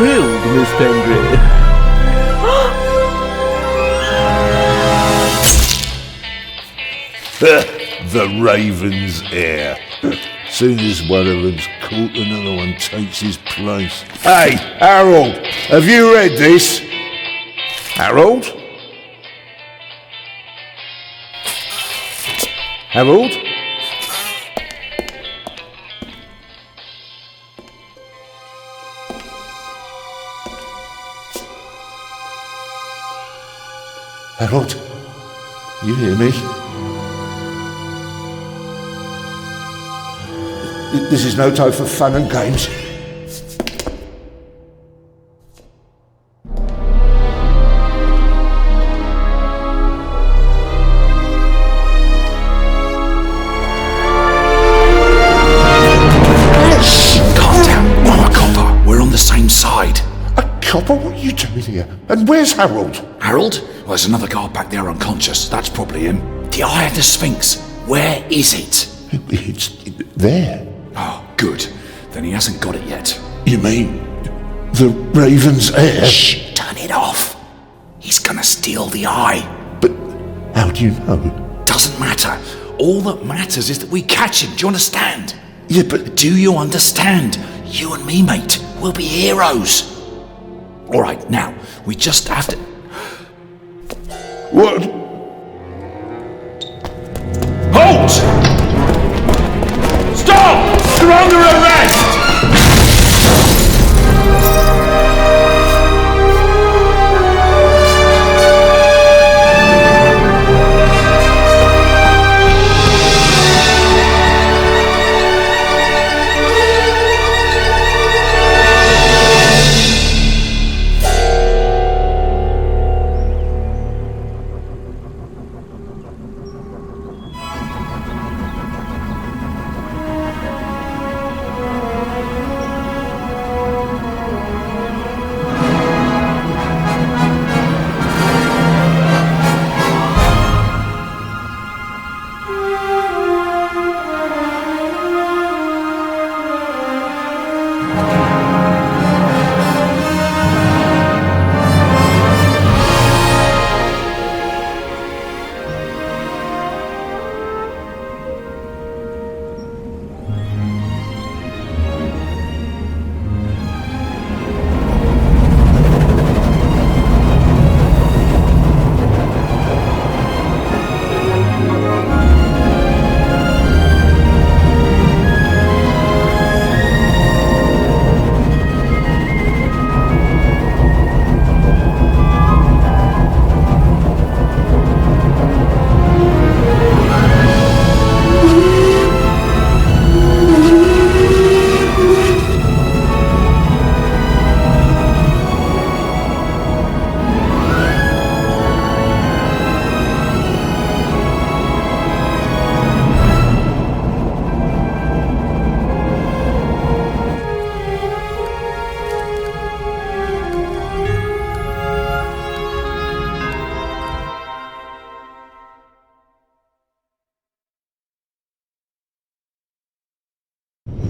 thrilled, Miss Pengrave. The Raven's heir. Soon as one of them's caught, another one takes his place. Hey, Harold, have you read this? Harold? Harold? Harold? You hear me? This is no time for fun and games. Copper, what are you doing here? And where's Harold? Harold? Well, there's another guard back there unconscious. That's probably him. The Eye of the Sphinx. Where is it? It's there. Oh, good. Then he hasn't got it yet. You mean the Raven's heir? Shh! Turn it off. He's gonna steal the eye. But how do you know? Doesn't matter. All that matters is that we catch him. Do you understand? Yeah, but... Do you understand? You and me, mate. We'll be heroes. All right, now, we just have to... What? Halt! Stop! You're under arrest!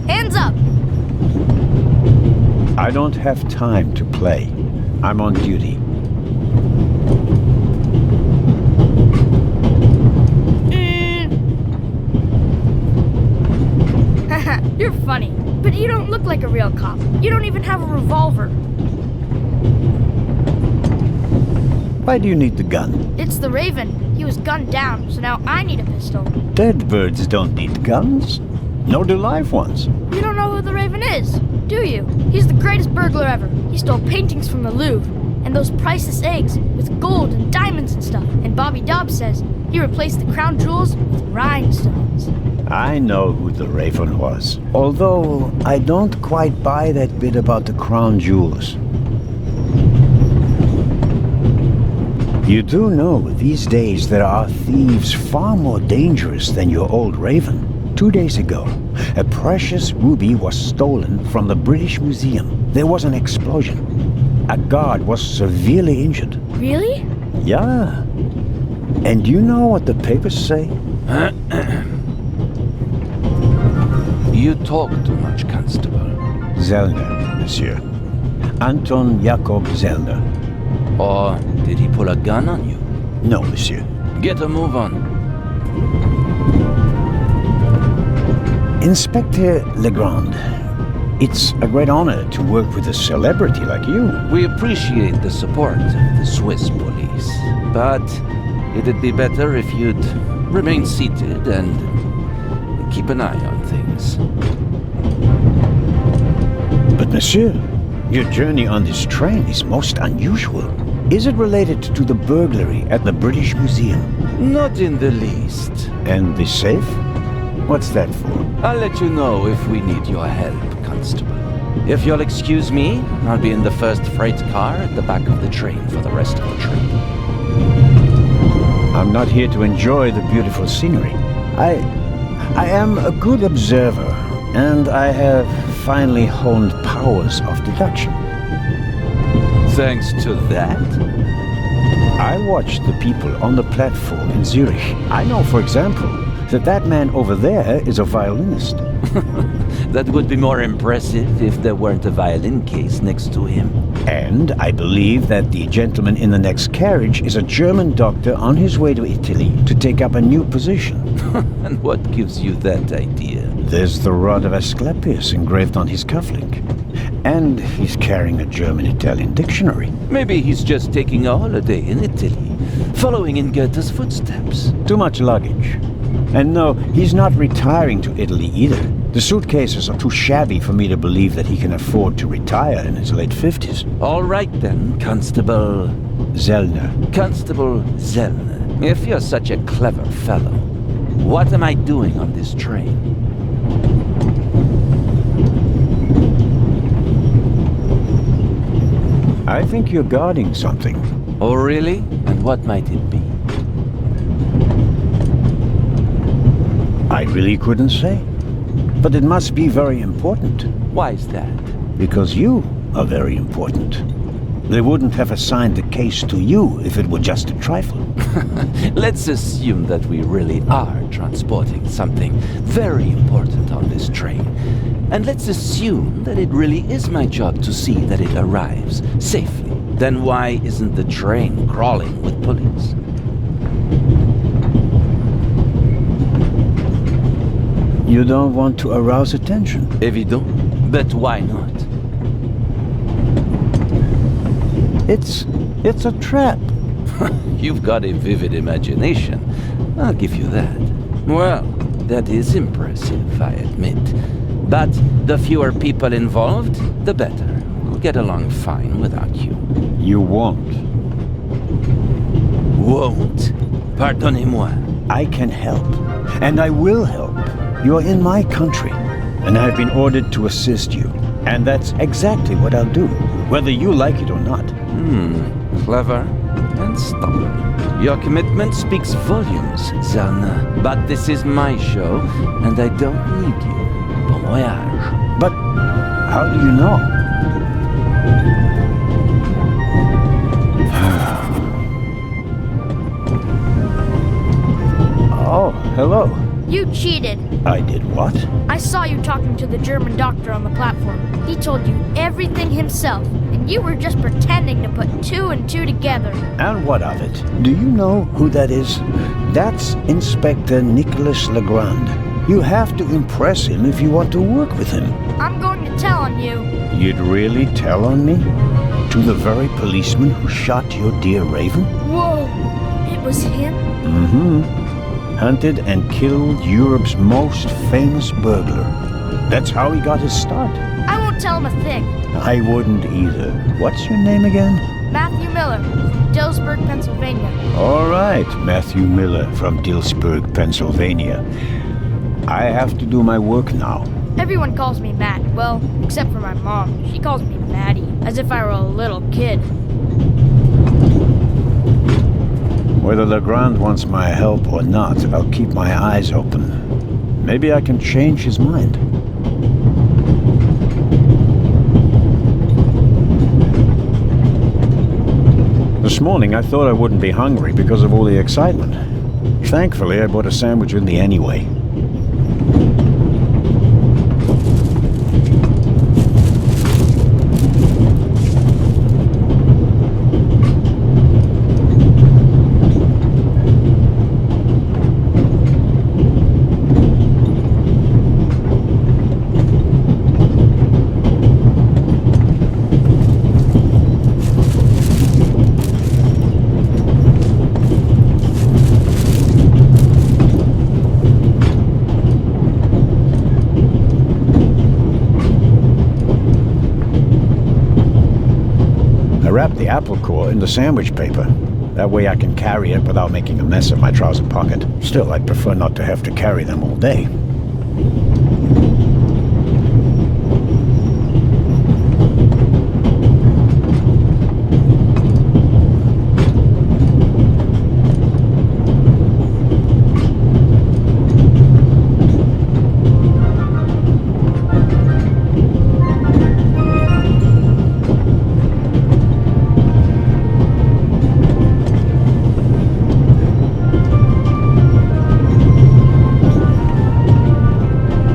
Hands up! I don't have time to play. I'm on duty. Haha, you're funny. But you don't look like a real cop. You don't even have a revolver. Why do you need the gun? It's the Raven. He was gunned down, so now I need a pistol. Dead birds don't need guns. Nor do live ones. You don't know who the Raven is, do you? He's the greatest burglar ever. He stole paintings from the Louvre, and those priceless eggs with gold and diamonds and stuff. And Bobby Dobbs says he replaced the crown jewels with rhinestones. I know who the Raven was. Although, I don't quite buy that bit about the crown jewels. You do know these days there are thieves far more dangerous than your old Raven. 2 days ago, a precious ruby was stolen from the British Museum. There was an explosion. A guard was severely injured. Really? Yeah. And you know what the papers say? You talk too much, Constable. Zellner, monsieur. Anton Jakob Zellner. Or did he pull a gun on you? No, monsieur. Get a move on. Inspector Legrand, it's a great honor to work with a celebrity like you. We appreciate the support of the Swiss police, but it'd be better if you'd remain seated and keep an eye on things. But monsieur, your journey on this train is most unusual. Is it related to the burglary at the British Museum? Not in the least. And the safe? What's that for? I'll let you know if we need your help, Constable. If you'll excuse me, I'll be in the first freight car at the back of the train for the rest of the trip. I'm not here to enjoy the beautiful scenery. I am a good observer, and I have finally honed powers of deduction. Thanks to that? I watched the people on the platform in Zurich. I know, for example, that man over there is a violinist. That would be more impressive if there weren't a violin case next to him. And I believe that the gentleman in the next carriage is a German doctor on his way to Italy to take up a new position. And what gives you that idea? There's the rod of Asclepius engraved on his cufflink. And he's carrying a German-Italian dictionary. Maybe he's just taking a holiday in Italy, following in Goethe's footsteps. Too much luggage. And no, he's not retiring to Italy either. The suitcases are too shabby for me to believe that he can afford to retire in his late 50s. All right then, Constable... Zellner. Constable Zellner. If you're such a clever fellow, what am I doing on this train? I think you're guarding something. Oh, really? And what might it be? I really couldn't say. But it must be very important. Why is that? Because you are very important. They wouldn't have assigned the case to you if it were just a trifle. Let's assume that we really are transporting something very important on this train. And let's assume that it really is my job to see that it arrives safely. Then why isn't the train crawling with police? You don't want to arouse attention. Évident. But why not? It's a trap. You've got a vivid imagination. I'll give you that. Well, that is impressive, I admit. But the fewer people involved, the better. We'll get along fine without you. You won't. Won't? Pardonnez-moi. I can help. And I will help. You're in my country. And I've been ordered to assist you. And that's exactly what I'll do, whether you like it or not. Clever and stubborn. Your commitment speaks volumes, Zellner. But this is my show, and I don't need you. Bon voyage. But how do you know? Oh, hello. You cheated. I did what? I saw you talking to the German doctor on the platform. He told you everything himself, and you were just pretending to put two and two together. And what of it? Do you know who that is? That's Inspector Nicholas Legrand. You have to impress him if you want to work with him. I'm going to tell on you. You'd really tell on me? To the very policeman who shot your dear Raven? Whoa! It was him? Mm-hmm. Hunted and killed Europe's most famous burglar. That's how he got his start. I won't tell him a thing. I wouldn't either. What's your name again? Matthew Miller, from Dillsburg, Pennsylvania. All right, Matthew Miller from Dillsburg, Pennsylvania. I have to do my work now. Everyone calls me Matt. Well, except for my mom. She calls me Maddie, as if I were a little kid. Whether Legrand wants my help or not, I'll keep my eyes open. Maybe I can change his mind. This morning I thought I wouldn't be hungry because of all the excitement. Thankfully, I bought a sandwich with me anyway. wrap the apple core in the sandwich paper. That way I can carry it without making a mess of my trouser pocket. Still, I'd prefer not to have to carry them all day.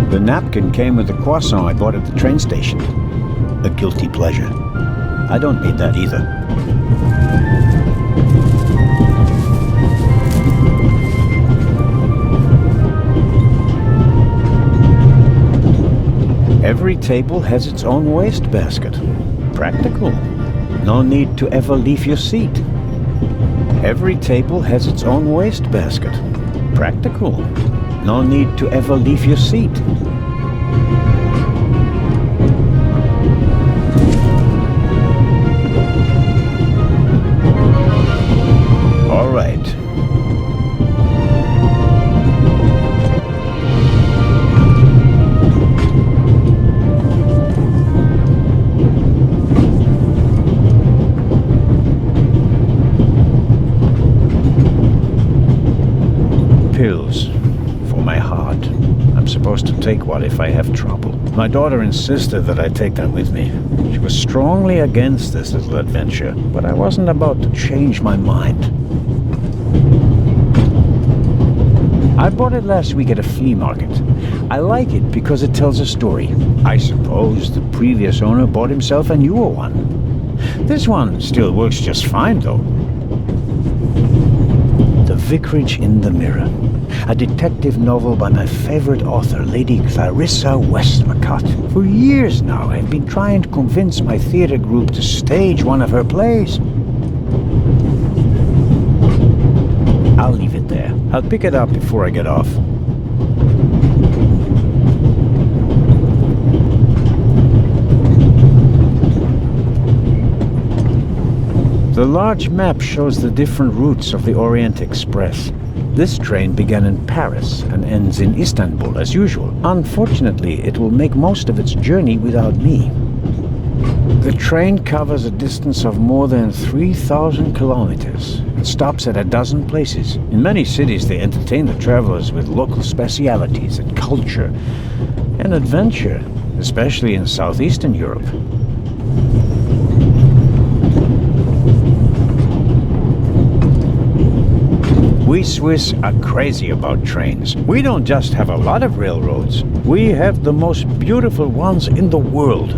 The napkin came with the croissant I bought at the train station. A guilty pleasure. I don't need that either. Every table has its own wastebasket. Practical. No need to ever leave your seat. Every table has its own wastebasket. Practical. No need to ever leave your seat. All right. Pills. For my heart. I'm supposed to take one if I have trouble. My daughter insisted that I take them with me. She was strongly against this little adventure, but I wasn't about to change my mind. I bought it last week at a flea market. I like it because it tells a story. I suppose the previous owner bought himself a newer one. This one still works just fine, though. The Vicarage in the Mirror. A detective novel by my favorite author, Lady Clarissa Westmacott. For years now, I've been trying to convince my theater group to stage one of her plays. I'll leave it there. I'll pick it up before I get off. The large map shows the different routes of the Orient Express. This train began in Paris and ends in Istanbul as usual. Unfortunately, it will make most of its journey without me. The train covers a distance of more than 3,000 kilometers and stops at a dozen places. In many cities, they entertain the travelers with local specialities and culture and adventure, especially in southeastern Europe. We Swiss are crazy about trains. We don't just have a lot of railroads, we have the most beautiful ones in the world.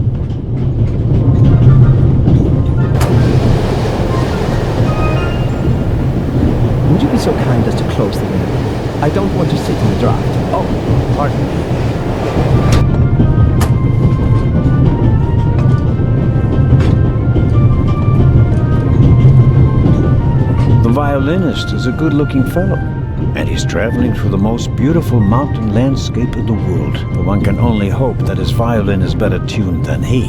Would you be so kind as to close the window? I don't want to sit in the draft. Oh, pardon me. The violinist is a good-looking fellow, and he's traveling through the most beautiful mountain landscape in the world. But one can only hope that his violin is better tuned than he.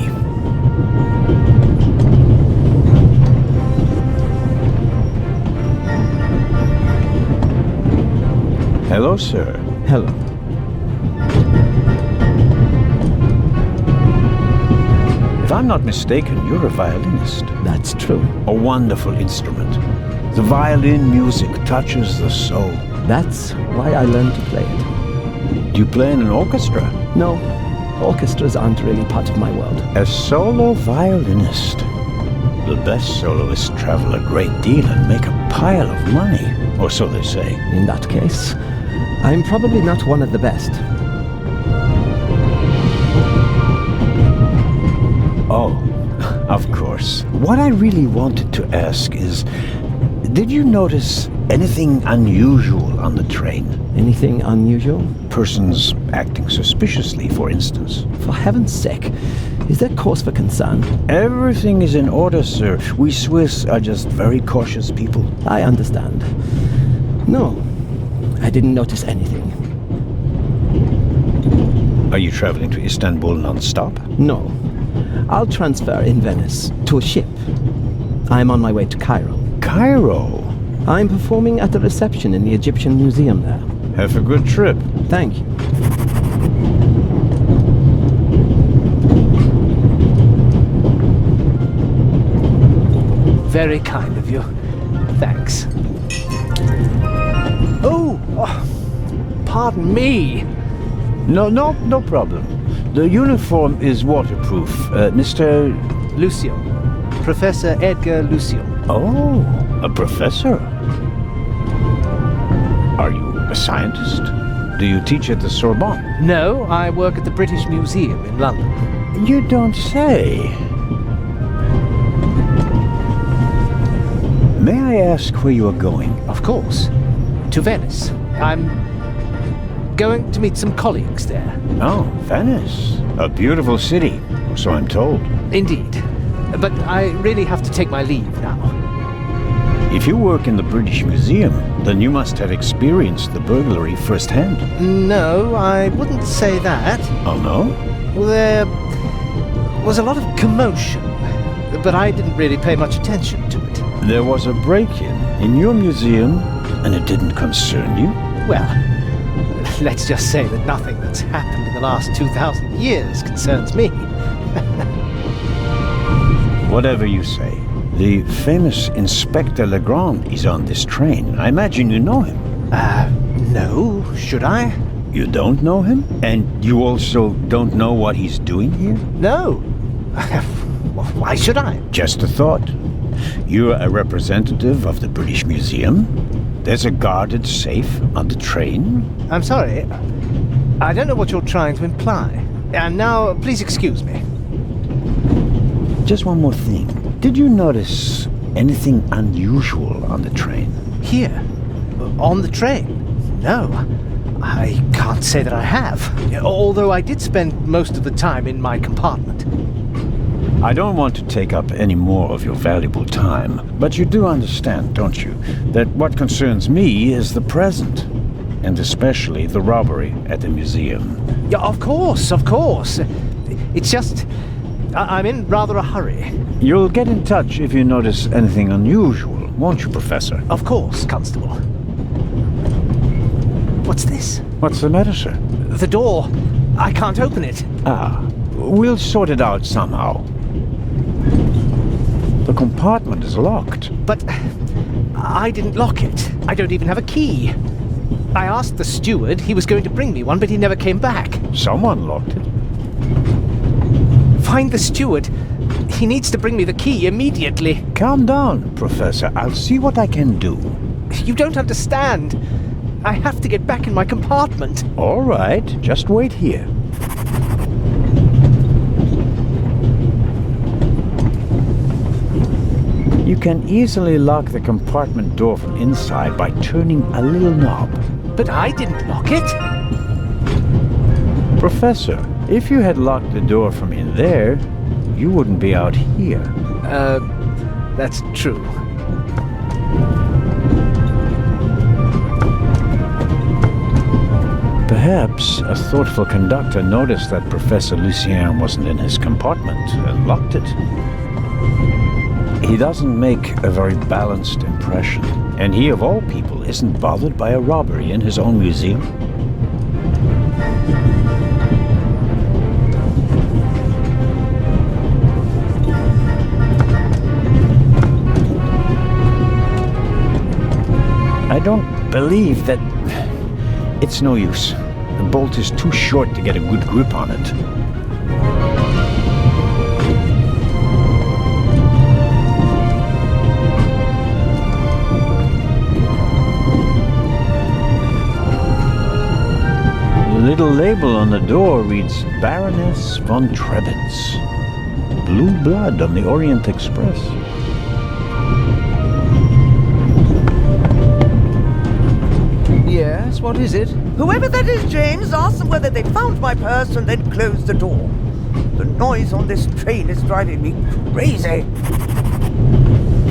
Hello, sir. Hello. If I'm not mistaken, you're a violinist. That's true. A wonderful instrument. The violin music touches the soul. That's why I learned to play it. Do you play in an orchestra? No, orchestras aren't really part of my world. A solo violinist. The best soloists travel a great deal and make a pile of money, or so they say. In that case, I'm probably not one of the best. Oh, of course. What I really wanted to ask is, did you notice anything unusual on the train? Anything unusual? Persons acting suspiciously, for instance. For heaven's sake, is there cause for concern? Everything is in order, sir. We Swiss are just very cautious people. I understand. No, I didn't notice anything. Are you traveling to Istanbul non-stop? No. I'll transfer in Venice to a ship. I'm on my way to Cairo. Cairo? I'm performing at the reception in the Egyptian Museum there. Have a good trip. Thank you. Very kind of you. Thanks. Oh, pardon me. No problem. The uniform is waterproof. Mr. Lucio. Professor Edgar Lucio. Oh, a professor. Are you a scientist? Do you teach at the Sorbonne? No, I work at the British Museum in London. You don't say. May I ask where you are going? Of course. To Venice. I'm going to meet some colleagues there. Oh, Venice. A beautiful city, so I'm told. Indeed. But I really have to take my leave now. If you work in the British Museum, then you must have experienced the burglary firsthand. No, I wouldn't say that. Oh, no? There was a lot of commotion, but I didn't really pay much attention to it. There was a break-in in your museum, and it didn't concern you? Well, let's just say that nothing that's happened in the last 2,000 years concerns me. Whatever you say. The famous Inspector Legrand is on this train. I imagine you know him. No, should I? You don't know him? And you also don't know what he's doing here? No. Why should I? Just a thought. You're a representative of the British Museum. There's a guarded safe on the train. I'm sorry. I don't know what you're trying to imply. And now, please excuse me. Just one more thing. Did you notice anything unusual on the train? Here? On the train? No. I can't say that I have. Although I did spend most of the time in my compartment. I don't want to take up any more of your valuable time, but you do understand, don't you, that what concerns me is the present, and especially the robbery at the museum. Yeah, of course, of course. It's just, I'm in rather a hurry. You'll get in touch if you notice anything unusual, won't you, Professor? Of course, Constable. What's this? What's the matter, sir? The door. I can't open it. Ah, we'll sort it out somehow. The compartment is locked. But I didn't lock it. I don't even have a key. I asked the steward. He was going to bring me one, but he never came back. Someone locked it. Find the steward. He needs to bring me the key immediately. Calm down, Professor. I'll see what I can do. You don't understand. I have to get back in my compartment. All right, just wait here. You can easily lock the compartment door from inside by turning a little knob. But I didn't lock it. Professor, if you had locked the door from in there, you wouldn't be out here. That's true. Perhaps a thoughtful conductor noticed that Professor Lucien wasn't in his compartment and locked it. He doesn't make a very balanced impression, and he of all people isn't bothered by a robbery in his own museum. I don't believe that... It's no use. The bolt is too short to get a good grip on it. The little label on the door reads Baroness von Trebitz. Blue blood on the Orient Express. Yes, what is it? Whoever that is, James, ask them whether they found my purse and then closed the door. The noise on this train is driving me crazy.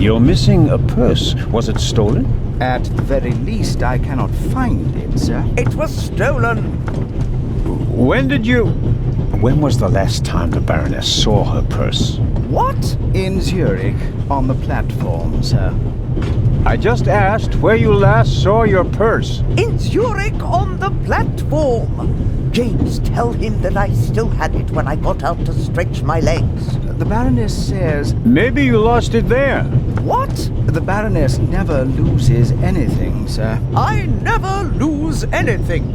You're missing a purse. Was it stolen? At the very least, I cannot find it, sir. It was stolen. When did you... When was the last time the Baroness saw her purse? What? In Zurich, on the platform, sir. I just asked where you last saw your purse. In Zurich on the platform. James, tell him that I still had it when I got out to stretch my legs. The Baroness says Maybe you lost it there. What? the Baroness never loses anything, sir. I never lose anything.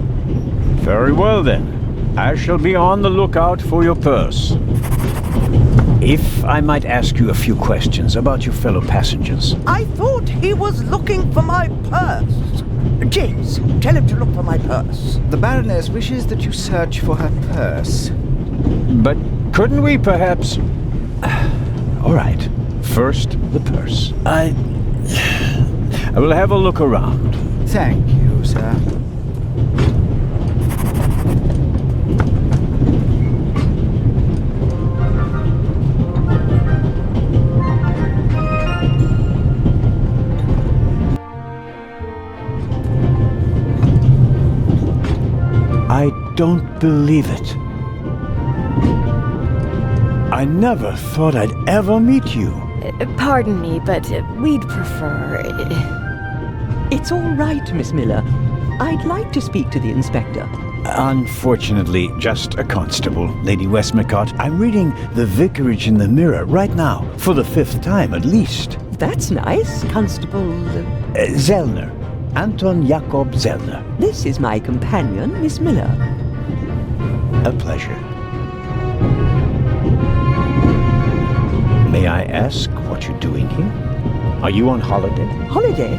Very well then. I shall be on the lookout for your purse. If I might ask you a few questions about your fellow passengers. I thought he was looking for my purse. James, tell him to look for my purse. The Baroness wishes that you search for her purse. But couldn't we perhaps... All right. First, the purse. I will have a look around. Thank you, sir. I don't believe it. I never thought I'd ever meet you. Pardon me, but we'd prefer... It's all right, Miss Miller. I'd like to speak to the inspector. Unfortunately, just a constable, Lady Westmacott. I'm reading The Vicarage in the Mirror right now, for the 5th time at least. That's nice, Constable... Zellner. Anton Jakob Zellner. This is my companion, Miss Miller. A pleasure. May I ask what you're doing here? Are you on holiday? Holiday?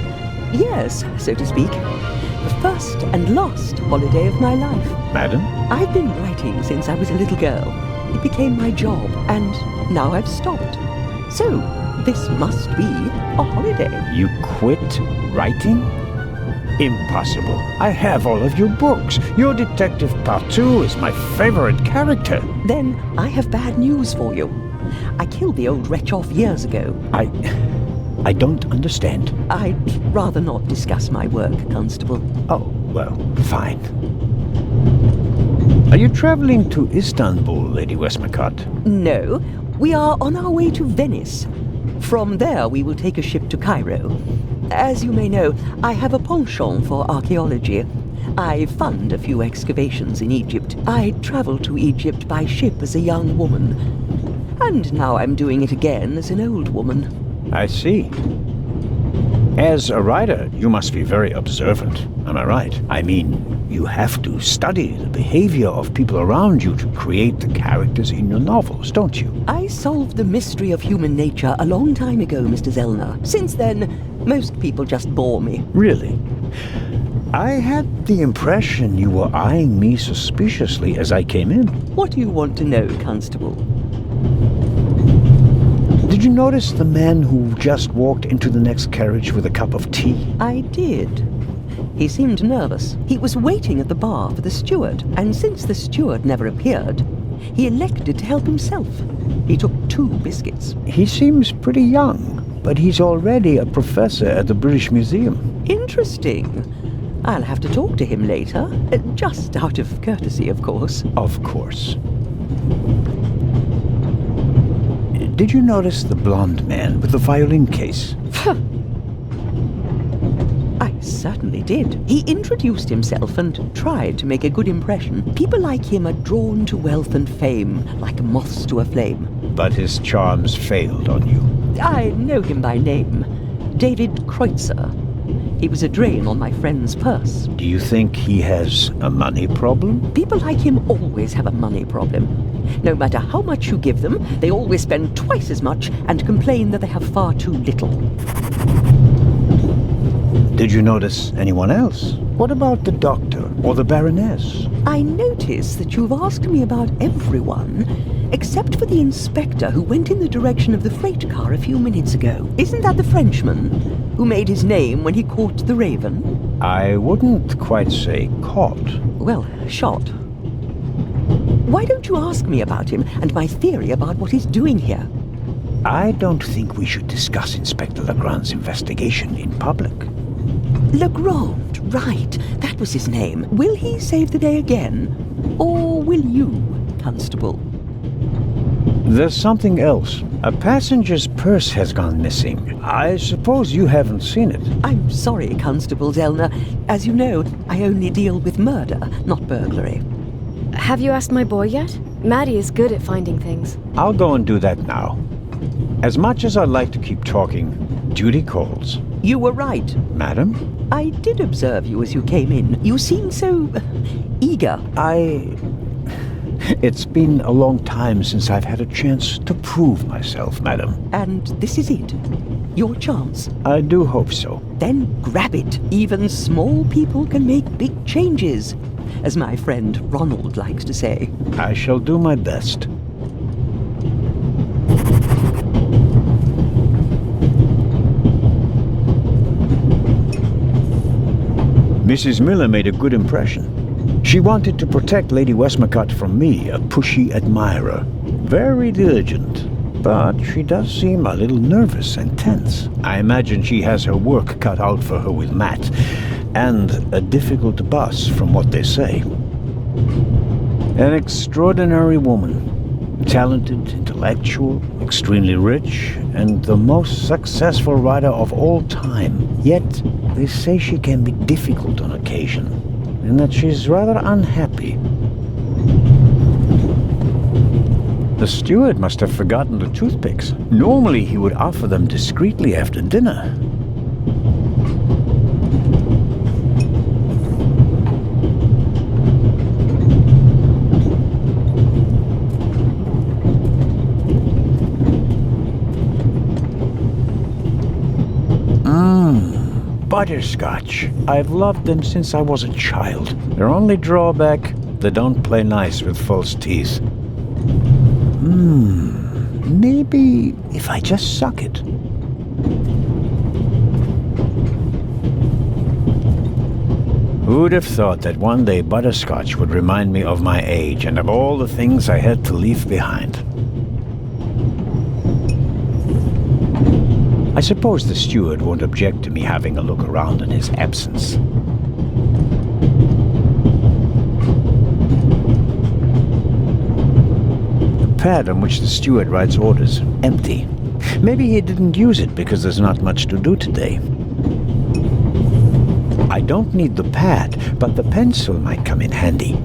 Yes, so to speak. The first and last holiday of my life. Madam? I've been writing since I was a little girl. It became my job, and now I've stopped. So, this must be a holiday. You quit writing? Impossible. I have all of your books. Your Detective Partout is my favorite character. Then I have bad news for you. I killed the old wretch off years ago. I don't understand. I'd rather not discuss my work, Constable. Oh, well, fine. Are you traveling to Istanbul, Lady Westmacott? No, we are on our way to Venice. From there we will take a ship to Cairo. As you may know, I have a penchant for archaeology. I fund a few excavations in Egypt. I traveled to Egypt by ship as a young woman. And now I'm doing it again as an old woman. I see. As a writer, you must be very observant, am I right? I mean, you have to study the behavior of people around you to create the characters in your novels, don't you? I solved the mystery of human nature a long time ago, Mr. Zellner. Since then, most people just bore me. Really? I had the impression you were eyeing me suspiciously as I came in. What do you want to know, Constable? Did you notice the man who just walked into the next carriage with a cup of tea? I did. He seemed nervous. He was waiting at the bar for the steward, and since the steward never appeared, he elected to help himself. He took 2 biscuits. He seems pretty young, but he's already a professor at the British Museum. Interesting. I'll have to talk to him later, just out of courtesy, of course. Of course. Did you notice the blonde man with the violin case? I certainly did. He introduced himself and tried to make a good impression. People like him are drawn to wealth and fame, like moths to a flame. But his charms failed on you. I know him by name. David Kreutzer. He was a drain on my friend's purse. Do you think he has a money problem? People like him always have a money problem. No matter how much you give them, they always spend twice as much and complain that they have far too little. Did you notice anyone else? What about the doctor or the Baroness? I notice that you've asked me about everyone, except for the inspector who went in the direction of the freight car a few minutes ago. Isn't that the Frenchman who made his name when he caught the raven? I wouldn't quite say caught. Well, shot. Why don't you ask me about him and my theory about what he's doing here? I don't think we should discuss Inspector Legrand's investigation in public. Legrand, right. That was his name. Will he save the day again? Or will you? Constable. There's something else. A passenger's purse has gone missing. I suppose you haven't seen it. I'm sorry, Constable Zellner. As you know, I only deal with murder, not burglary. Have you asked my boy yet? Maddie is good at finding things. I'll go and do that now. As much as I'd like to keep talking, duty calls. You were right. Madam? I did observe you as you came in. You seemed so eager. It's been a long time since I've had a chance to prove myself, madam. And this is it? Your chance? I do hope so. Then grab it. Even small people can make big changes, as my friend Ronald likes to say. I shall do my best. Mrs. Miller made a good impression. She wanted to protect Lady Westmacott from me, a pushy admirer. Very diligent, but she does seem a little nervous and tense. I imagine she has her work cut out for her with Matt, and a difficult boss from what they say. An extraordinary woman. Talented, intellectual, extremely rich, and the most successful writer of all time. Yet, they say she can be difficult on occasion, and that she's rather unhappy. The steward must have forgotten the toothpicks. Normally, he would offer them discreetly after dinner. Butterscotch. I've loved them since I was a child. Their only drawback, they don't play nice with false teeth. Maybe if I just suck it. Who'd have thought that one day butterscotch would remind me of my age and of all the things I had to leave behind? I suppose the steward won't object to me having a look around in his absence. The pad on which the steward writes orders, empty. Maybe he didn't use it because there's not much to do today. I don't need the pad, but the pencil might come in handy.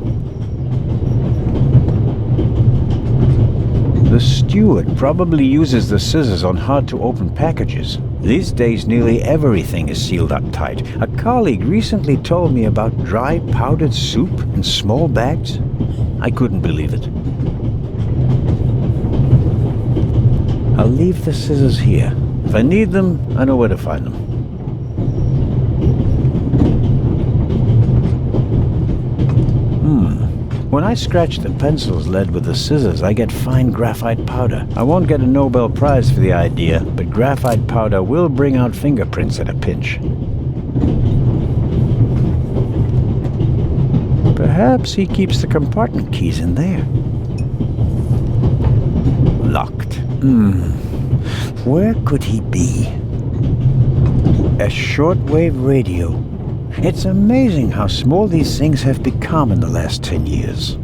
The steward probably uses the scissors on hard-to-open packages. These days, nearly everything is sealed up tight. A colleague recently told me about dry powdered soup in small bags. I couldn't believe it. I'll leave the scissors here. If I need them, I know where to find them. When I scratch the pencil's lead with the scissors, I get fine graphite powder. I won't get a Nobel Prize for the idea, but graphite powder will bring out fingerprints at a pinch. Perhaps he keeps the compartment keys in there. Locked. Where could he be? A shortwave radio. It's amazing how small these things have become in the last 10 years.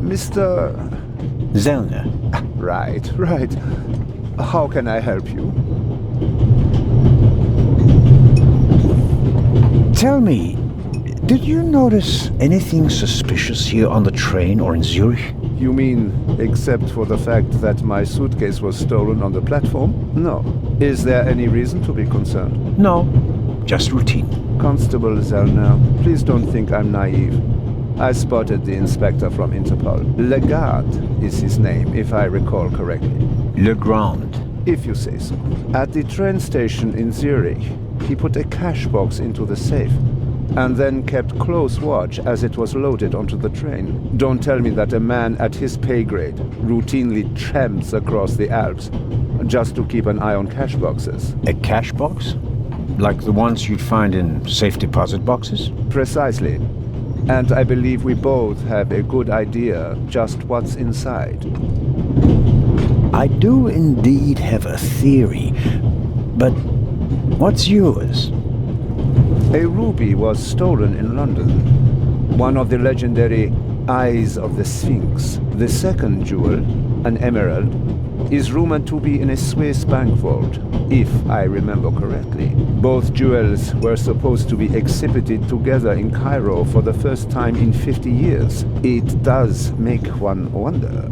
Mr. Zellner. Right. How can I help you? Tell me, did you notice anything suspicious here on the train or in Zurich? You mean, except for the fact that my suitcase was stolen on the platform? No. Is there any reason to be concerned? No, just routine. Constable Zellner, please don't think I'm naive. I spotted the inspector from Interpol. Legarde is his name, if I recall correctly. Legrand. If you say so. At the train station in Zurich, he put a cash box into the safe. and then kept close watch as it was loaded onto the train. Don't tell me that a man at his pay grade routinely tramps across the Alps just to keep an eye on cash boxes. A cash box? Like the ones you'd find in safe deposit boxes? Precisely. And I believe we both have a good idea just what's inside. I do indeed have a theory, but what's yours? A ruby was stolen in London. One of the legendary Eyes of the Sphinx. The second jewel, an emerald, is rumored to be in a Swiss bank vault, if I remember correctly. Both jewels were supposed to be exhibited together in Cairo for the first time in 50 years. It does make one wonder.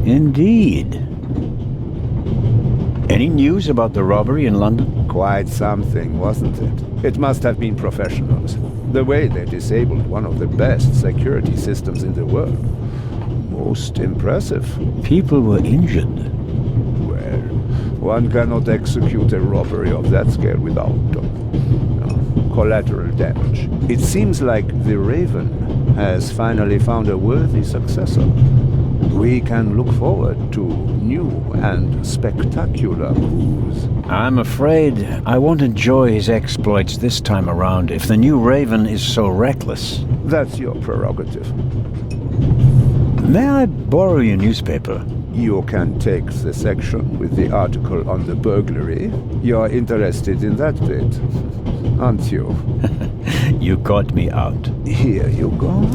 Indeed. Any news about the robbery in London? Quite something, wasn't it? It must have been professionals. The way they disabled one of the best security systems in the world. Most impressive. People were injured. Well, one cannot execute a robbery of that scale without collateral damage. It seems like the Raven has finally found a worthy successor. We can look forward to new and spectacular coups. I'm afraid I won't enjoy his exploits this time around if the new Raven is so reckless. That's your prerogative. May I borrow your newspaper? You can take the section with the article on the burglary. You're interested in that bit, aren't you? You caught me out. Here you go.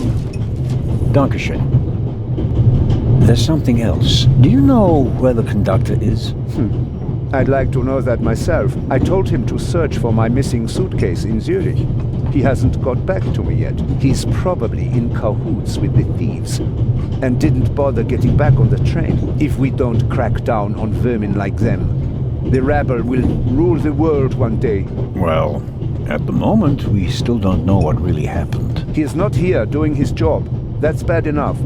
Dankeschön. There's something else. Do you know where the conductor is? I'd like to know that myself. I told him to search for my missing suitcase in Zurich. He hasn't got back to me yet. He's probably in cahoots with the thieves and didn't bother getting back on the train. If we don't crack down on vermin like them, the rabble will rule the world one day. Well, at the moment, we still don't know what really happened. He's not here doing his job. That's bad enough.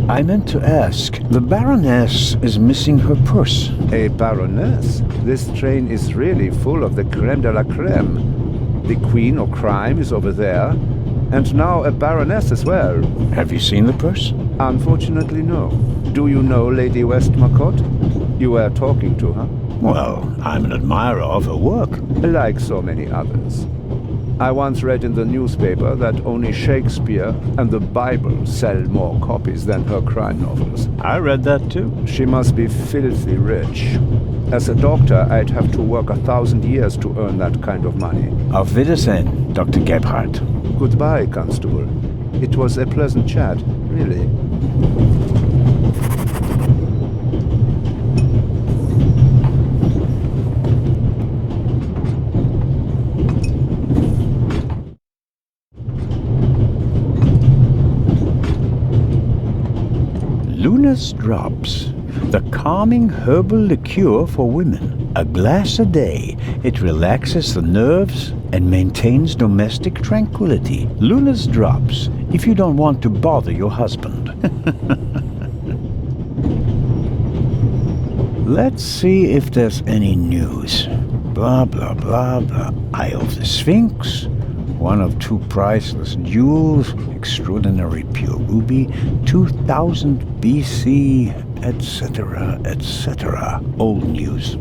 I meant to ask, the Baroness is missing her purse. A Baroness? This train is really full of the creme de la creme. The Queen of Crime is over there, and now a Baroness as well. Have you seen the purse? Unfortunately, no. Do you know Lady Westmacott? You were talking to her. Well, I'm an admirer of her work. Like so many others. I once read in the newspaper that only Shakespeare and the Bible sell more copies than her crime novels. I read that too. She must be filthy rich. As a doctor, I'd have to work 1,000 years to earn that kind of money. Auf Wiedersehen, Dr. Gebhardt. Goodbye, Constable. It was a pleasant chat, really. Luna's Drops, the calming herbal liqueur for women. A glass a day, it relaxes the nerves and maintains domestic tranquility. Luna's Drops, if you don't want to bother your husband. Let's see if there's any news. Blah, blah, blah, blah. Eye of the Sphinx. One of two priceless jewels, extraordinary pure ruby, 2000 BC, etc., etc. Old news.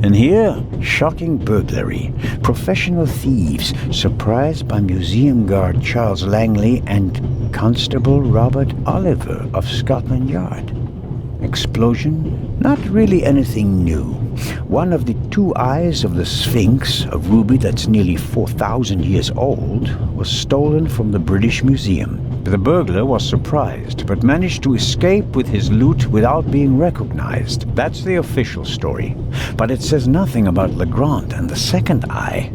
And here, shocking burglary. Professional thieves surprised by museum guard Charles Langley and Constable Robert Oliver of Scotland Yard. Explosion? Not really anything new. One of the two eyes of the Sphinx, a ruby that's nearly 4,000 years old, was stolen from the British Museum. The burglar was surprised, but managed to escape with his loot without being recognized. That's the official story. But it says nothing about Legrand and the second eye.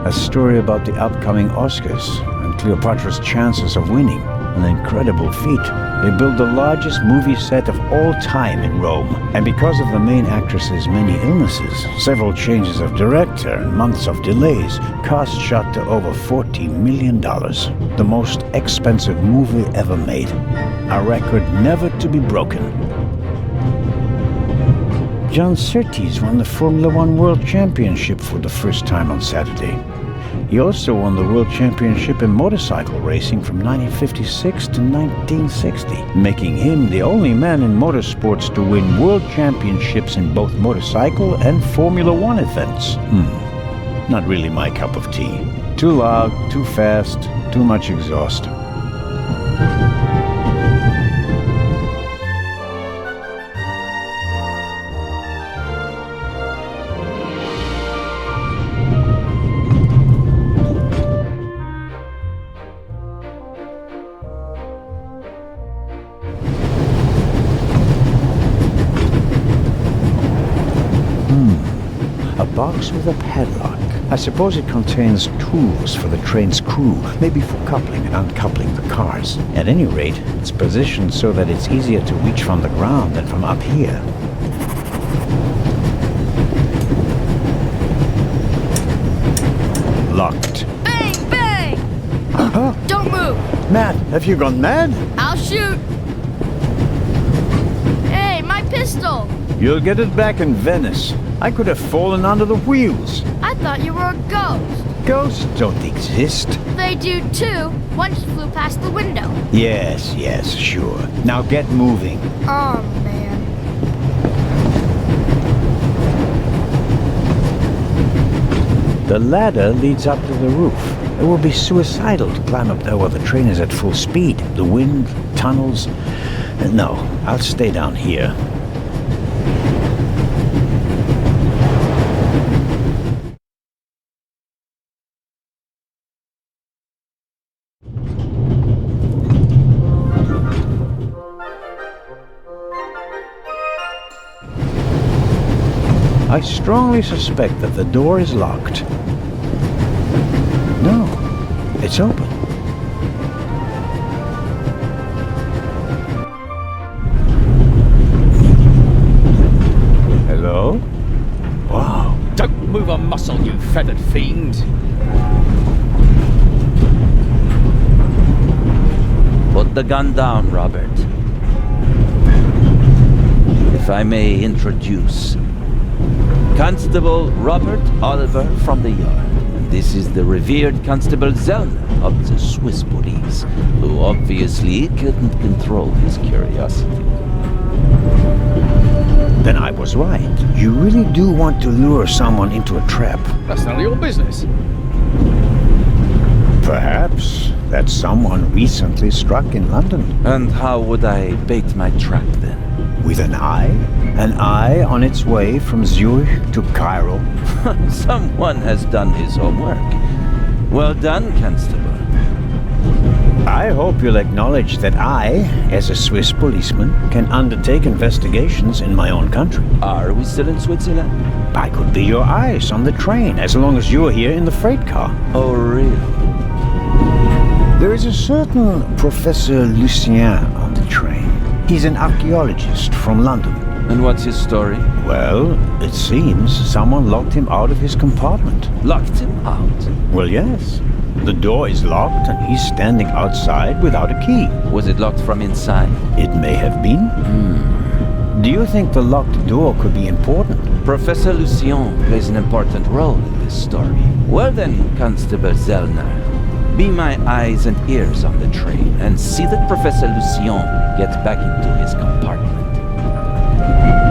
A story about the upcoming Oscars and Cleopatra's chances of winning. An incredible feat. They built the largest movie set of all time in Rome. And because of the main actress's many illnesses, several changes of director, and months of delays, cost shot to over $40 million. The most expensive movie ever made. A record never to be broken. John Surtees won the Formula One World Championship for the first time on Saturday. He also won the World Championship in motorcycle racing from 1956 to 1960, making him the only man in motorsports to win world championships in both motorcycle and Formula One events. Not really my cup of tea. Too loud, too fast, too much exhaust. A box with a padlock. I suppose it contains tools for the train's crew, maybe for coupling and uncoupling the cars. At any rate, it's positioned so that it's easier to reach from the ground than from up here. Locked. Bang, bang! Huh? Don't move! Matt, have you gone mad? I'll shoot! Hey, my pistol! You'll get it back in Venice. I could have fallen under the wheels. I thought you were a ghost. Ghosts don't exist. They do too. One just flew past the window. Yes, sure. Now get moving. Oh, man. The ladder leads up to the roof. It will be suicidal to climb up there while the train is at full speed. The wind, tunnels... No, I'll stay down here. I strongly suspect that the door is locked. No, it's open. Hello? Wow. Don't move a muscle, you feathered fiend. Put the gun down, Robert. If I may introduce Constable Robert Oliver from the Yard. This is the revered Constable Zellner of the Swiss police, who obviously couldn't control his curiosity. Then I was right. You really do want to lure someone into a trap. That's none of your business. Perhaps that someone recently struck in London. And how would I bait my trap then? With an eye? An eye on its way from Zurich to Cairo? Someone has done his homework. Well done, Constable. I hope you'll acknowledge that I, as a Swiss policeman, can undertake investigations in my own country. Are we still in Switzerland? I could be your eyes on the train, as long as you're here in the freight car. Oh, really? There is a certain Professor Lucien on the train. He's an archaeologist from London. And what's his story? Well, it seems someone locked him out of his compartment. Locked him out? Well, yes. The door is locked and he's standing outside without a key. Was it locked from inside? It may have been. Do you think the locked door could be important? Professor Lucien plays an important role in this story. Well then, Constable Zellner, be my eyes and ears on the train and see that Professor Lucien gets back into his compartment.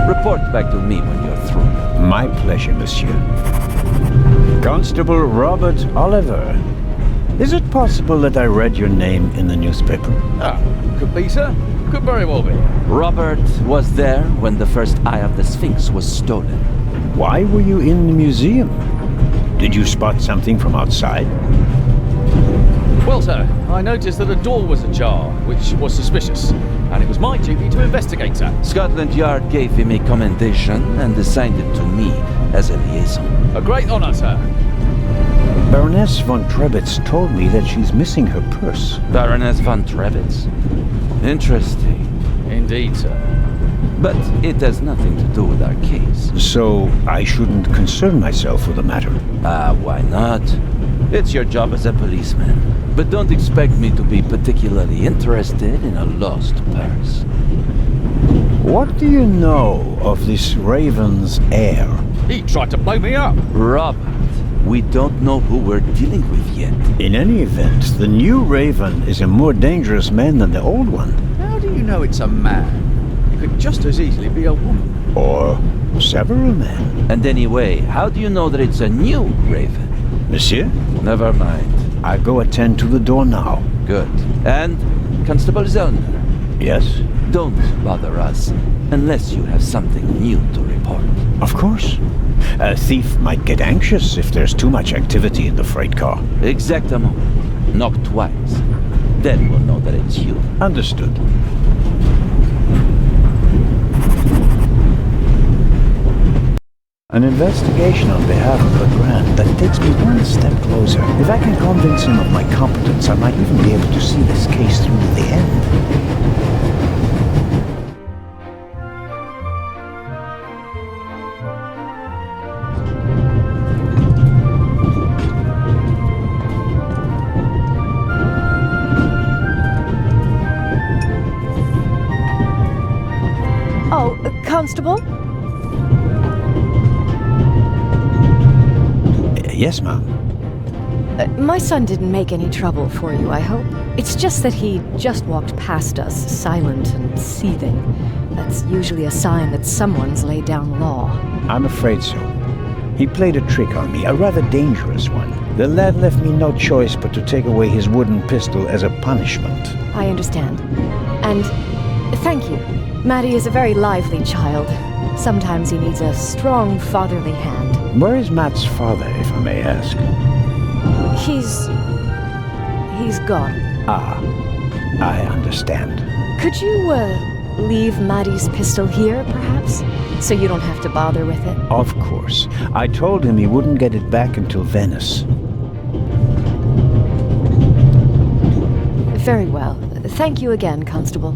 Report back to me when you're through. My pleasure, monsieur. Constable Robert Oliver. Is it possible that I read your name in the newspaper? Could be, sir. Could very well be. Robert was there when the first eye of the Sphinx was stolen. Why were you in the museum? Did you spot something from outside? Well, sir, I noticed that a door was ajar, which was suspicious, and it was my duty to investigate, sir. Scotland Yard gave him a commendation and assigned it to me as a liaison. A great honour, sir. Baroness von Trebitz told me that she's missing her purse. Baroness von Trebitz. Interesting. Indeed, sir. But it has nothing to do with our case. So I shouldn't concern myself with the matter. Why not? It's your job as a policeman. But don't expect me to be particularly interested in a lost purse. What do you know of this Raven's heir? He tried to blow me up. Robert, we don't know who we're dealing with yet. In any event, the new Raven is a more dangerous man than the old one. How do you know it's a man? It could just as easily be a woman. Or several men. And anyway, how do you know that it's a new Raven? Monsieur? Never mind. I go attend to the door now. Good. And, Constable Zellner? Yes? Don't bother us, unless you have something new to report. Of course. A thief might get anxious if there's too much activity in the freight car. Exactement. Knock twice. Then we'll know that it's you. Understood. An investigation on behalf of Legrand that takes me one step closer. If I can convince him of my competence, I might even be able to see this case through to the end. Oh, Constable? Yes, ma'am. My son didn't make any trouble for you, I hope. It's just that he just walked past us, silent and seething. That's usually a sign that someone's laid down law. I'm afraid so. He played a trick on me, a rather dangerous one. The lad left me no choice but to take away his wooden pistol as a punishment. I understand. And thank you. Maddie is a very lively child. Sometimes he needs a strong fatherly hand. Where is Matt's father, if I may ask? He's gone. Ah, I understand. Could you, leave Maddie's pistol here, perhaps? So you don't have to bother with it? Of course. I told him he wouldn't get it back until Venice. Very well. Thank you again, Constable.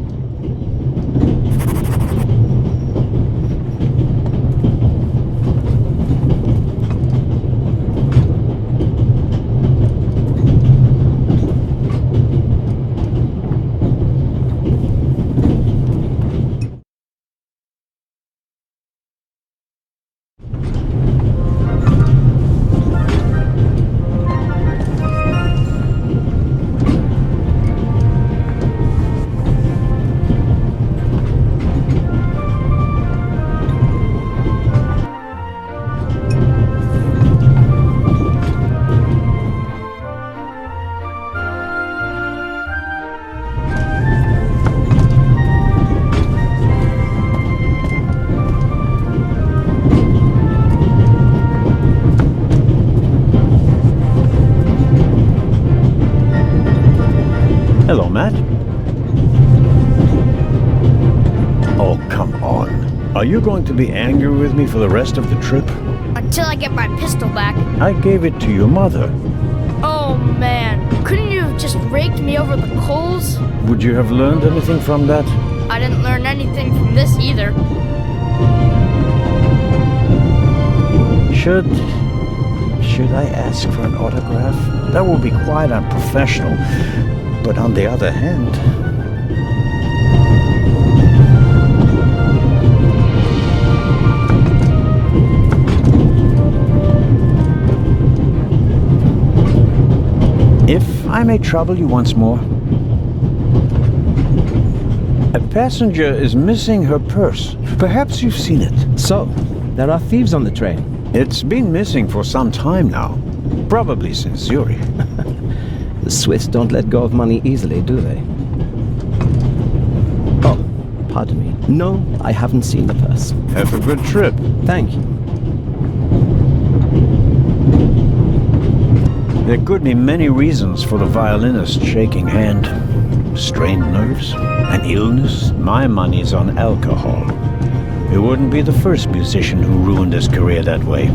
Hello, Matt. Oh, come on. Are you going to be angry with me for the rest of the trip? Until I get my pistol back. I gave it to your mother. Oh, man. Couldn't you have just raked me over the coals? Would you have learned anything from that? I didn't learn anything from this either. Should I ask for an autograph? That would be quite unprofessional. But on the other hand... If I may trouble you once more. A passenger is missing her purse. Perhaps you've seen it. So, there are thieves on the train. It's been missing for some time now. Probably since Zurich. The Swiss don't let go of money easily, do they? Oh, pardon me. No, I haven't seen the purse. Have a good trip. Thank you. There could be many reasons for the violinist's shaking hand. Strained nerves, an illness. My money's on alcohol. He wouldn't be the first musician who ruined his career that way.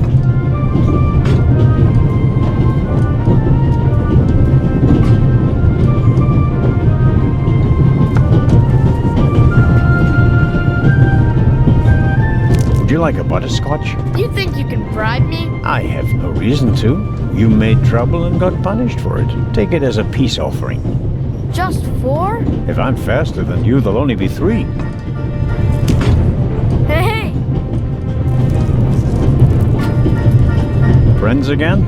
like a butterscotch? You think you can bribe me? I have no reason to. You made trouble and got punished for it. Take it as a peace offering. Just 4? If I'm faster than you, there'll only be 3. Hey! Friends again?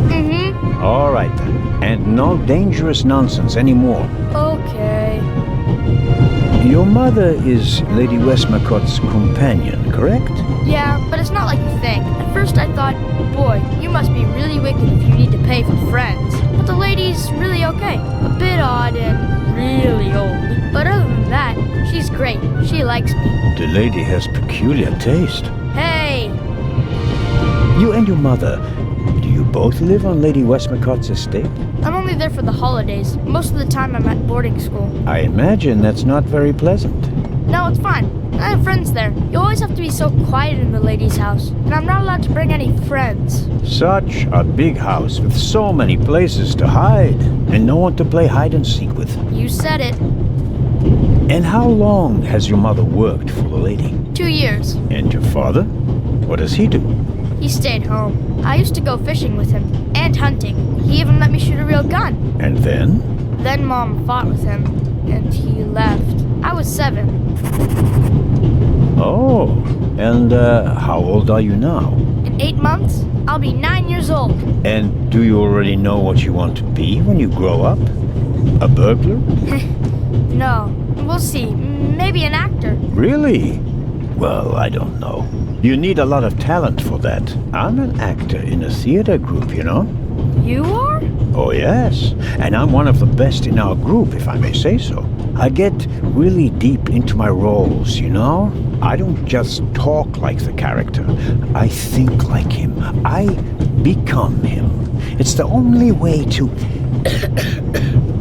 Mm-hmm. All right then. And no dangerous nonsense anymore. Okay. Your mother is Lady Westmacott's companion, correct? Yeah, but it's not like you think. At first I thought, boy, you must be really wicked if you need to pay for friends. But the lady's really okay. A bit odd and really old. But other than that, she's great. She likes me. The lady has peculiar taste. Hey! You and your mother, do you both live on Lady Westmacott's estate? I'm only there for the holidays. Most of the time I'm at boarding school. I imagine that's not very pleasant. No, it's fine. I have friends there. You always have to be so quiet in the lady's house. And I'm not allowed to bring any friends. Such a big house with so many places to hide. And no one to play hide and seek with. You said it. And how long has your mother worked for the lady? 2 years. And your father? What does he do? He stayed home. I used to go fishing with him. And hunting. He even let me shoot a real gun. And then? Then Mom fought with him. And he left. I was 7. Oh. And how old are you now? In 8 months, I'll be 9 years old. And do you already know what you want to be when you grow up? A burglar? No. We'll see. Maybe an actor. Really? Well, I don't know. You need a lot of talent for that. I'm an actor in a theater group, you know? You are? Oh, yes. And I'm one of the best in our group, if I may say so. I get really deep into my roles, you know? I don't just talk like the character. I think like him. I become him. It's the only way to...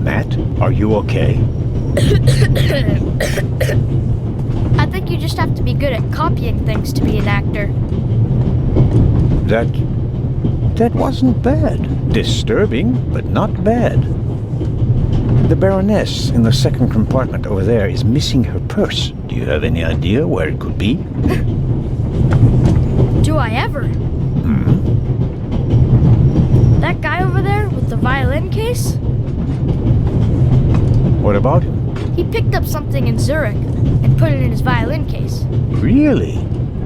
Matt, are you okay? I think you just have to be good at copying things to be an actor. That wasn't bad. Disturbing, but not bad. The Baroness in the second compartment over there is missing her purse. Do you have any idea where it could be? Do I ever? That guy over there with the violin case? What about him? He picked up something in Zurich and put it in his violin case. Really?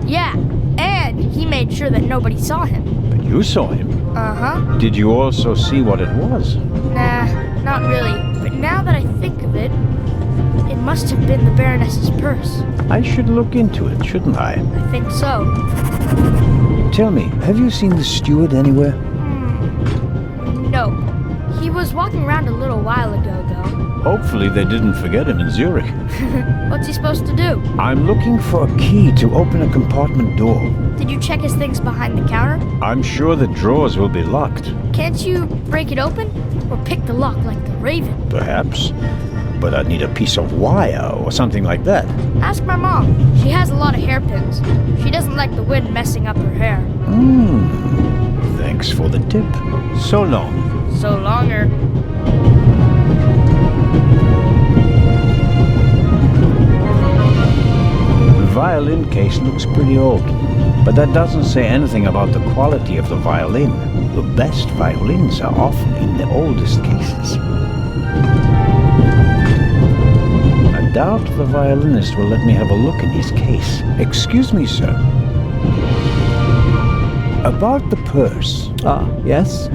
Yeah, and he made sure that nobody saw him. But you saw him. Uh-huh. Did you also see what it was? Nah, not really. But now that I think of it, it must have been the Baroness's purse. I should look into it, shouldn't I? I think so. Tell me, have you seen the steward anywhere? No. He was walking around a little while ago, though. Hopefully they didn't forget him in Zurich. What's he supposed to do? I'm looking for a key to open a compartment door. Did you check his things behind the counter? I'm sure the drawers will be locked. Can't you break it open? Or pick the lock like the Raven? Perhaps. But I'd need a piece of wire or something like that. Ask my mom. She has a lot of hairpins. She doesn't like the wind messing up her hair. Thanks for the tip. So long. So longer. The violin case looks pretty old, but that doesn't say anything about the quality of the violin. The best violins are often in the oldest cases. I doubt the violinist will let me have a look in his case. Excuse me, sir. About the purse. Ah, yes?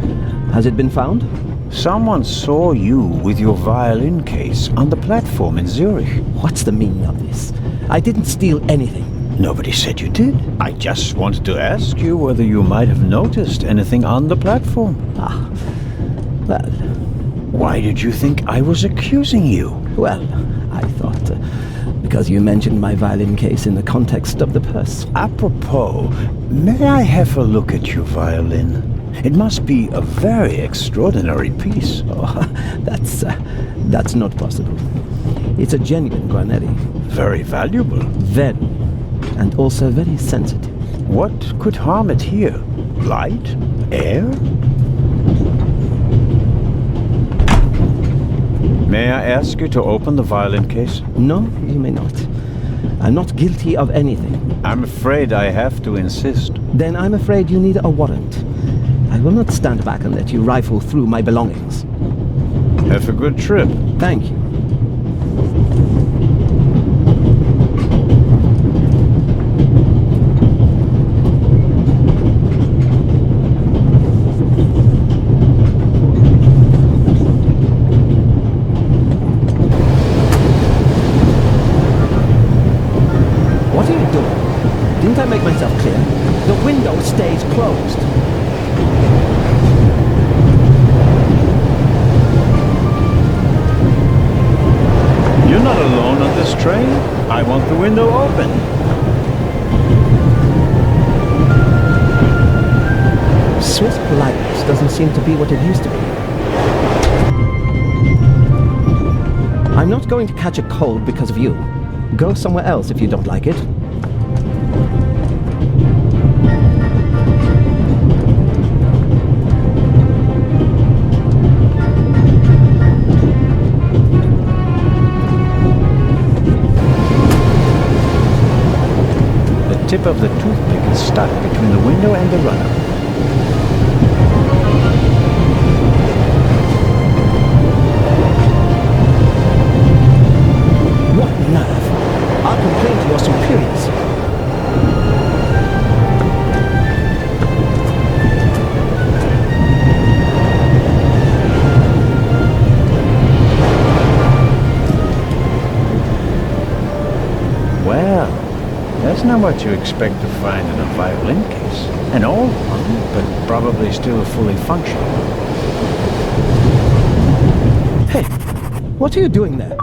Has it been found? Someone saw you with your violin case on the platform in Zurich. What's the meaning of this? I didn't steal anything. Nobody said you did. I just wanted to ask you whether you might have noticed anything on the platform. Ah, well... Why did you think I was accusing you? Well, I thought... because you mentioned my violin case in the context of the purse. Apropos, may I have a look at your violin? It must be a very extraordinary piece. Oh, that's not possible. It's a genuine Guarneri. Very valuable. Very. And also very sensitive. What could harm it here? Light? Air? May I ask you to open the violin case? No, you may not. I'm not guilty of anything. I'm afraid I have to insist. Then I'm afraid you need a warrant. I will not stand back and let you rifle through my belongings. Have a good trip. Thank you. What are you doing? Didn't I make myself clear? The window stays closed. You're not alone on this train. I want the window open. Swiss politeness doesn't seem to be what it used to be. I'm not going to catch a cold because of you. Go somewhere else if you don't like it. The tip of the toothpick is stuck between the window and the runner. What nerve! I'll complain to your superiors. Well, that's not what you expect to find in a violin case. An old one, but probably still fully functional. Hey, what are you doing there?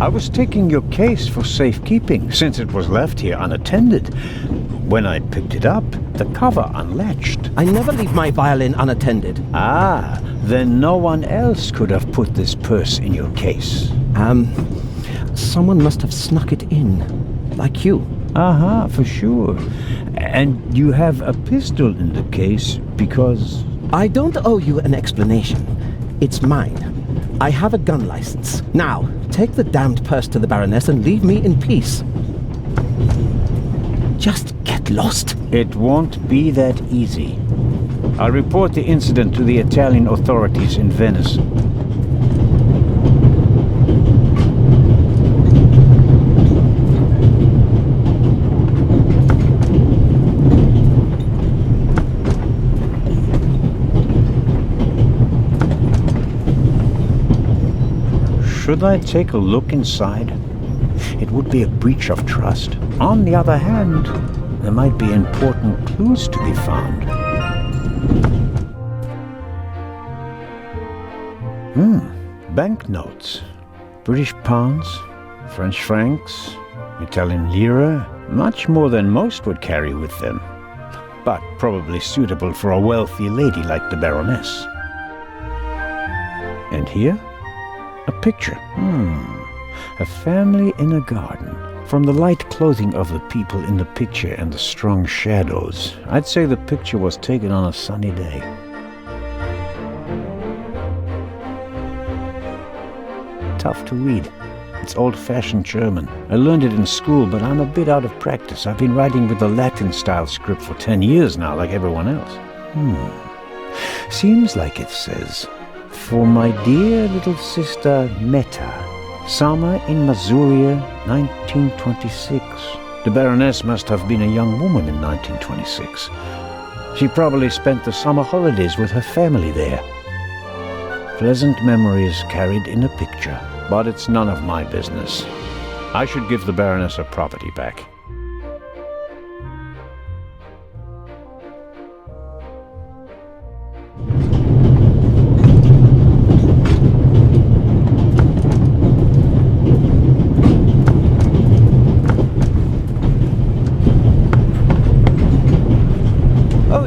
I was taking your case for safekeeping, since it was left here unattended. When I picked it up, the cover unlatched. I never leave my violin unattended. Ah, then no one else could have put this purse in your case. Someone must have snuck it in. Like you. Aha, for sure. And you have a pistol in the case because... I don't owe you an explanation. It's mine. I have a gun license. Now, take the damned purse to the Baroness and leave me in peace. Just get lost. It won't be that easy. I'll report the incident to the Italian authorities in Venice. Should I take a look inside? It would be a breach of trust. On the other hand, there might be important clues to be found. Banknotes. British pounds, French francs, Italian lira. Much more than most would carry with them. But probably suitable for a wealthy lady like the Baroness. And here? A picture. A family in a garden. From the light clothing of the people in the picture and the strong shadows, I'd say the picture was taken on a sunny day. Tough to read. It's old-fashioned German. I learned it in school, but I'm a bit out of practice. I've been writing with the Latin-style script for 10 years now, like everyone else. Seems like it says... For my dear little sister Meta, summer in Masuria, 1926. The Baroness must have been a young woman in 1926. She probably spent the summer holidays with her family there. Pleasant memories carried in a picture, but it's none of my business. I should give the Baroness her property back.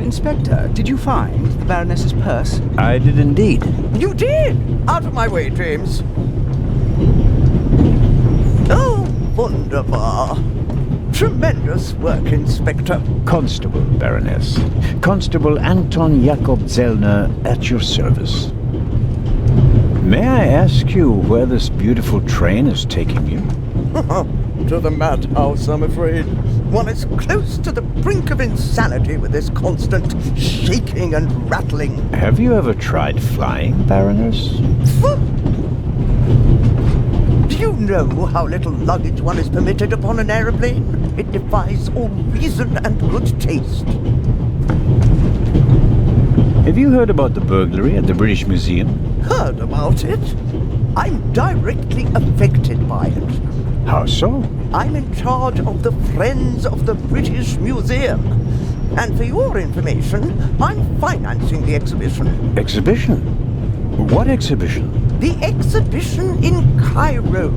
Inspector, did you find the Baroness's purse? I did indeed. You did? Out of my way, James. Oh, wunderbar. Tremendous work, Inspector. Constable, Baroness. Constable Anton Jakob Zellner at your service. May I ask you where this beautiful train is taking you? To the madhouse, I'm afraid. One is close to the brink of insanity with this constant shaking and rattling. Have you ever tried flying, Baroness? Do you know how little luggage one is permitted upon an aeroplane? It defies all reason and good taste. Have you heard about the burglary at the British Museum? Heard about it? I'm directly affected by it. How so? I'm in charge of the Friends of the British Museum. And for your information, I'm financing the exhibition. Exhibition? What exhibition? The exhibition in Cairo.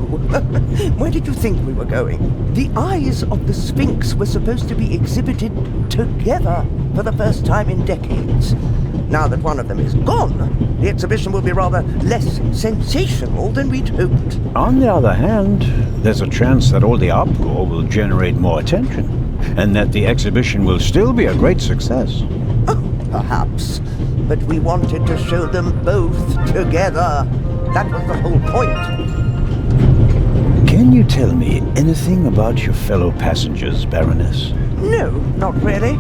Where did you think we were going? The eyes of the Sphinx were supposed to be exhibited together for the first time in decades. Now that one of them is gone, the exhibition will be rather less sensational than we'd hoped. On the other hand, there's a chance that all the uproar will generate more attention, and that the exhibition will still be a great success. Perhaps, but we wanted to show them both together. That was the whole point. Can you tell me anything about your fellow passengers, Baroness? No, not really.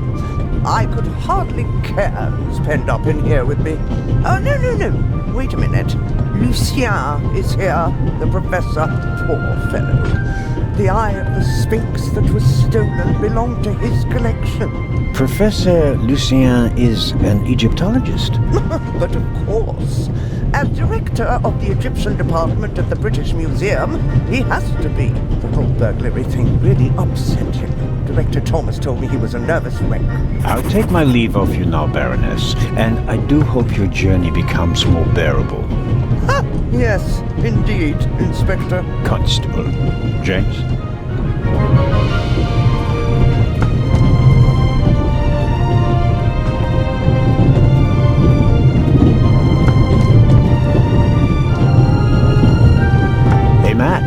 I could hardly care who's penned up in here with me. Oh, no. Wait a minute. Lucien is here, the professor. Poor fellow. The eye of the Sphinx that was stolen belonged to his collection. Professor Lucien is an Egyptologist. But of course. As director of the Egyptian department at the British Museum, he has to be. The whole burglary thing really upset him. Director Thomas told me he was a nervous wreck. I'll take my leave of you now, Baroness, and I do hope your journey becomes more bearable. Yes, indeed, Inspector. Constable. James? Hey, Matt.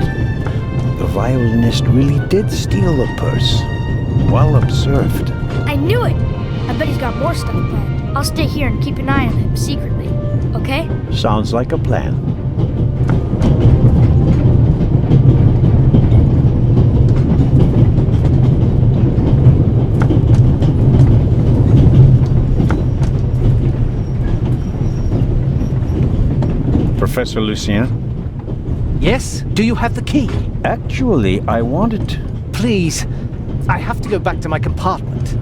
The violinist really did steal the purse. Well observed. I knew it! I bet he's got more stuff planned. I'll stay here and keep an eye on him secretly, okay? Sounds like a plan. Professor Lucien? Yes? Do you have the key? Actually, I wanted... Please, I have to go back to my compartment.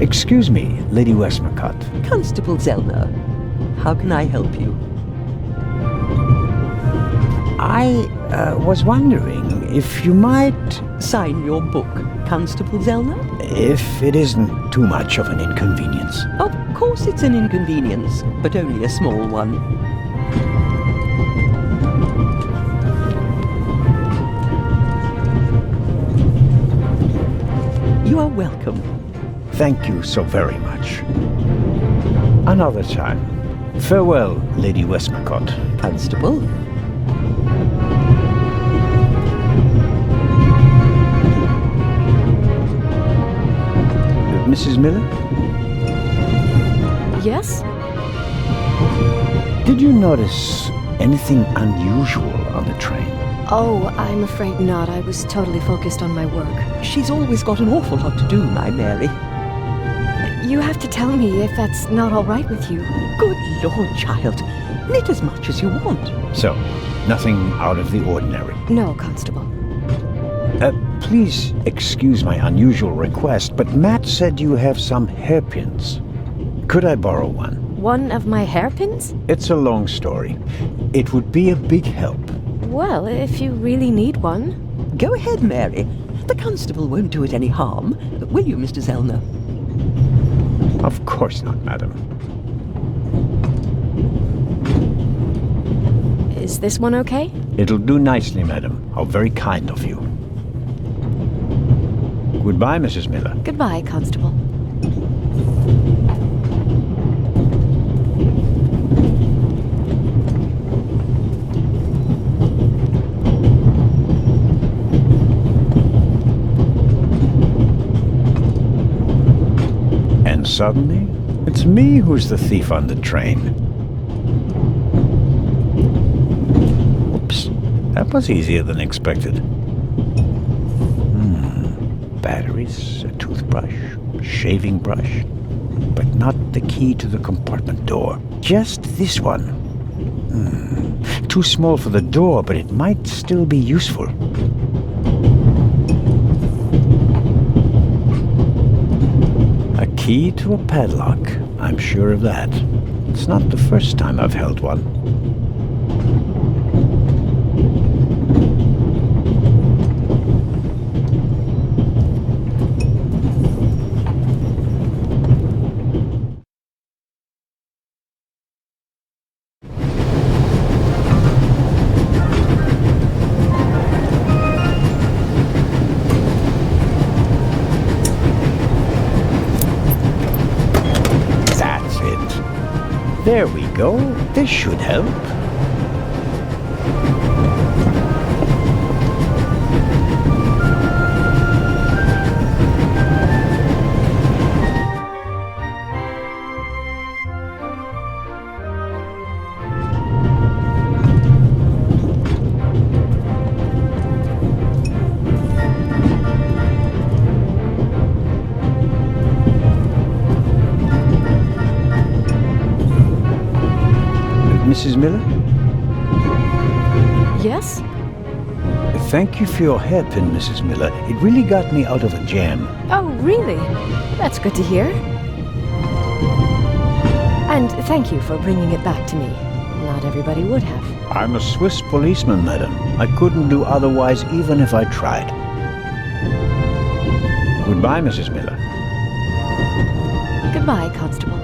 Excuse me, Lady Westmacott. Constable Zellner, how can I help you? I was wondering if you might... Sign your book, Constable Zellner? If it isn't too much of an inconvenience. Of course it's an inconvenience, but only a small one. You are welcome. Thank you so very much. Another time. Farewell, Lady Westmacott. Constable? Mrs. Miller? Yes? Did you notice anything unusual on the train? Oh, I'm afraid not. I was totally focused on my work. She's always got an awful lot to do, my Mary. You have to tell me if that's not all right with you. Good Lord, child. Knit as much as you want. So, nothing out of the ordinary? No, Constable. Please excuse my unusual request, but Matt said you have some hairpins. Could I borrow one? One of my hairpins? It's a long story. It would be a big help. Well, if you really need one. Go ahead, Mary. The constable won't do it any harm. Will you, Mr. Zellner? Of course not, madam. Is this one okay? It'll do nicely, madam. How very kind of you. Goodbye, Mrs. Miller. Goodbye, Constable. suddenly, it's me who's the thief on the train. Oops, that was easier than expected. Batteries, a toothbrush, shaving brush, but not the key to the compartment door. Just this one. Too small for the door, but it might still be useful. A key to a padlock. I'm sure of that. It's not the first time I've held one. There we go. This should help. Mrs. Miller? Yes? Thank you for your hairpin, Mrs. Miller. It really got me out of a jam. Oh, really? That's good to hear. And thank you for bringing it back to me. Not everybody would have. I'm a Swiss policeman, madam. I couldn't do otherwise even if I tried. Goodbye, Mrs. Miller. Goodbye, Constable.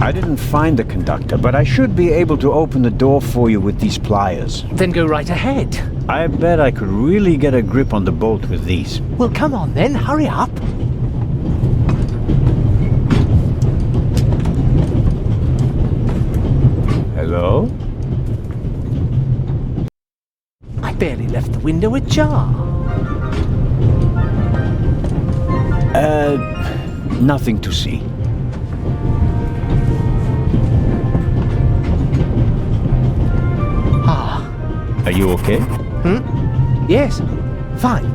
I didn't find the conductor, but I should be able to open the door for you with these pliers. Then go right ahead. I bet I could really get a grip on the bolt with these. Well, come on then, hurry up. Hello? I barely left the window ajar. Nothing to see. Are you okay? Yes, fine.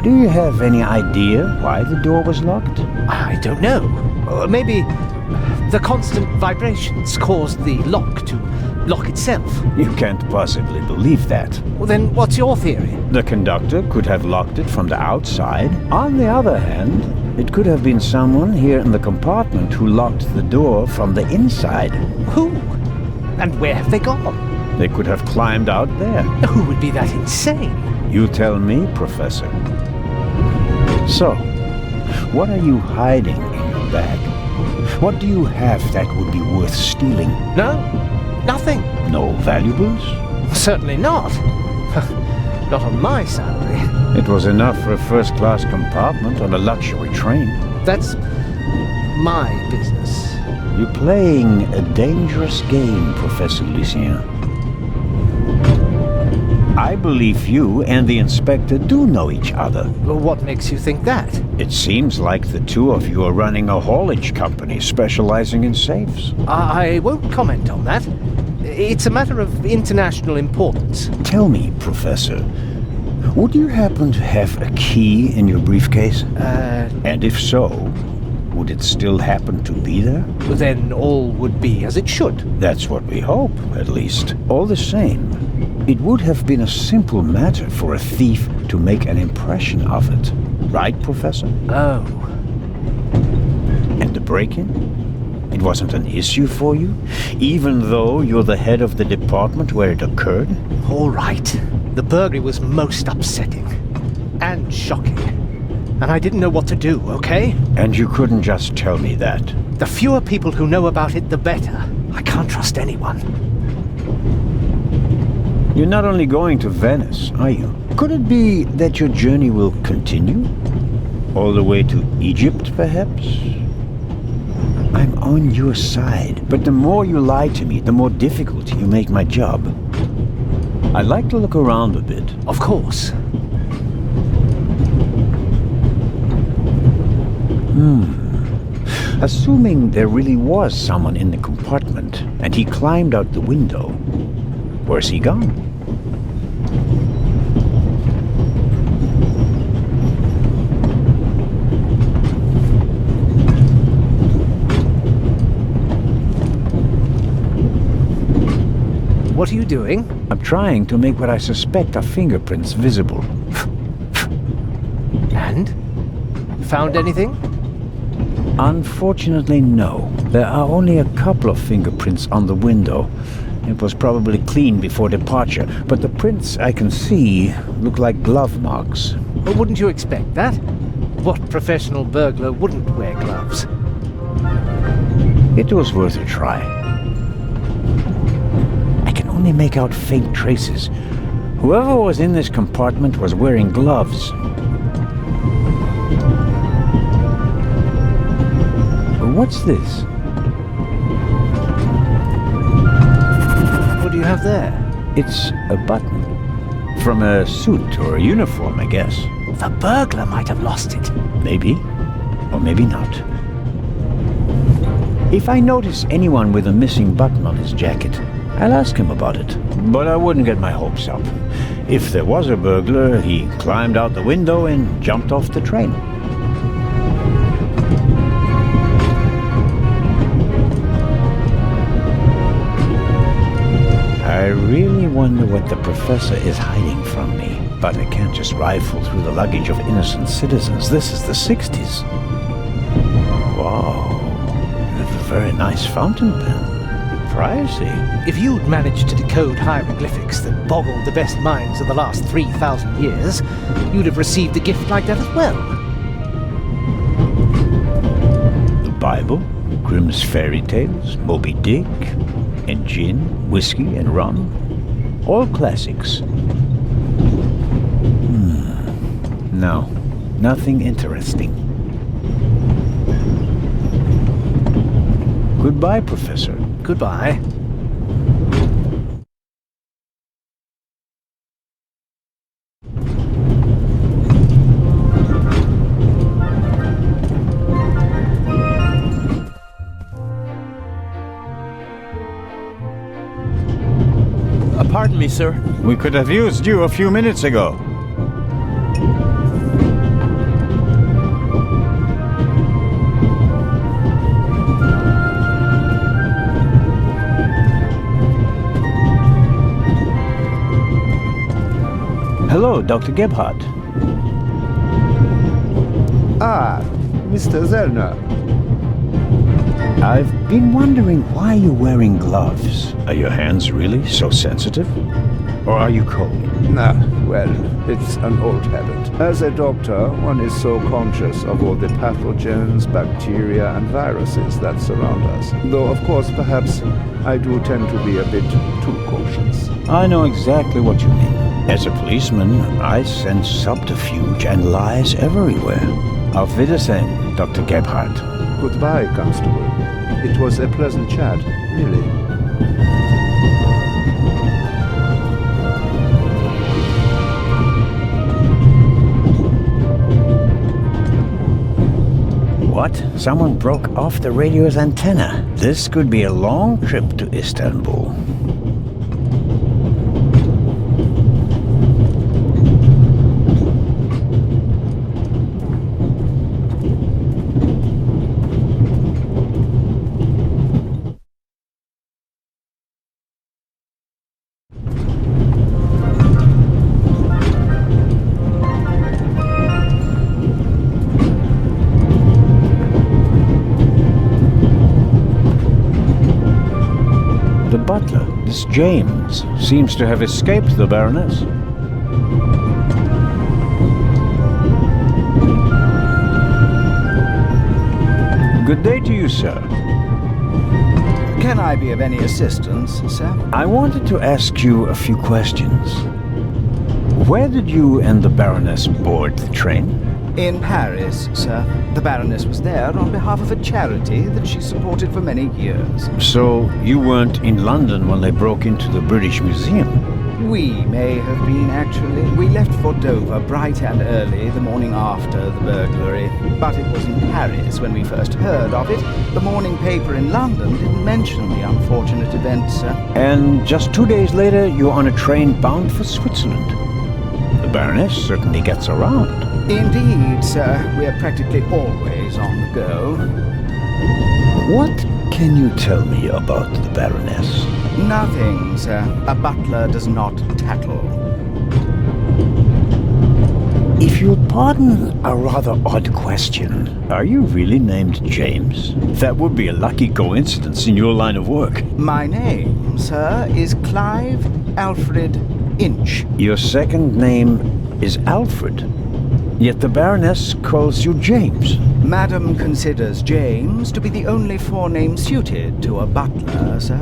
Do you have any idea why the door was locked? I don't know. Maybe the constant vibrations caused the lock to lock itself. You can't possibly believe that. Well, then what's your theory? The conductor could have locked it from the outside. On the other hand, it could have been someone here in the compartment who locked the door from the inside. Who? And where have they gone? They could have climbed out there. Who would be that insane? You tell me, Professor. So, what are you hiding in your bag? What do you have that would be worth stealing? No, nothing. No valuables? Certainly not. Not on my salary. It was enough for a first-class compartment on a luxury train. That's my business. You're playing a dangerous game, Professor Lucien. I believe you and the inspector do know each other. What makes you think that? It seems like the two of you are running a haulage company specializing in safes. I won't comment on that. It's a matter of international importance. Tell me, Professor, would you happen to have a key in your briefcase? And if so, would it still happen to be there? Then all would be as it should. That's what we hope, at least. All the same, it would have been a simple matter for a thief to make an impression of it. Right, Professor? Oh. And the break-in? It wasn't an issue for you? Even though you're the head of the department where it occurred? All right. The burglary was most upsetting. And shocking. And I didn't know what to do, okay? And you couldn't just tell me that. The fewer people who know about it, the better. I can't trust anyone. You're not only going to Venice, are you? Could it be that your journey will continue? All the way to Egypt, perhaps? I'm on your side, but the more you lie to me, the more difficult you make my job. I'd like to look around a bit. Of course. Assuming there really was someone in the compartment, and he climbed out the window, where's he gone? What are you doing? I'm trying to make what I suspect are fingerprints visible. And? Found anything? Unfortunately, no. There are only a couple of fingerprints on the window. It was probably clean before departure, but the prints I can see look like glove marks. Well, wouldn't you expect that? What professional burglar wouldn't wear gloves? It was worth a try. I can only make out faint traces. Whoever was in this compartment was wearing gloves. What's this? What do you have there? It's a button. From a suit or a uniform, I guess. The burglar might have lost it. Maybe. Or maybe not. If I notice anyone with a missing button on his jacket, I'll ask him about it. But I wouldn't get my hopes up. If there was a burglar, he climbed out the window and jumped off the train. I really wonder what the professor is hiding from me. But I can't just rifle through the luggage of innocent citizens. This is the 60s. Wow. You have a very nice fountain pen. Pricey. If you'd managed to decode hieroglyphics that boggled the best minds of the last 3,000 years, you'd have received a gift like that as well. The Bible, Grimm's fairy tales, Moby Dick, and gin, whiskey, and rum. All classics. No, nothing interesting. Goodbye, Professor. Goodbye. Pardon me, sir. We could have used you a few minutes ago. Hello, Dr. Gebhardt. Ah, Mr. Zellner. I've been wondering why you're wearing gloves. Are your hands really so sensitive? Or are you cold? Nah, well, it's an old habit. As a doctor, one is so conscious of all the pathogens, bacteria, and viruses that surround us. Though, of course, perhaps I do tend to be a bit too cautious. I know exactly what you mean. As a policeman, I sense subterfuge and lies everywhere. Auf Wiedersehen, Dr. Gebhardt. Goodbye, Constable. It was a pleasant chat, really. What? Someone broke off the radio's antenna. This could be a long trip to Istanbul. Butler, this James, seems to have escaped the Baroness. Good day to you, sir. Can I be of any assistance, sir? I wanted to ask you a few questions. Where did you and the Baroness board the train? In Paris, sir. The Baroness was there on behalf of a charity that she supported for many years. So you weren't in London when they broke into the British Museum? We may have been, actually. We left for Dover bright and early the morning after the burglary. But it was in Paris when we first heard of it. The morning paper in London didn't mention the unfortunate event, sir. And just 2 days later, you're on a train bound for Switzerland. The Baroness certainly gets around. Indeed, sir. We're practically always on the go. What can you tell me about the Baroness? Nothing, sir. A butler does not tattle. If you'll pardon a rather odd question, are you really named James? That would be a lucky coincidence in your line of work. My name, sir, is Clive Alfred Inch. Your second name is Alfred, yet the Baroness calls you James. Madam considers James to be the only forename suited to a butler, sir.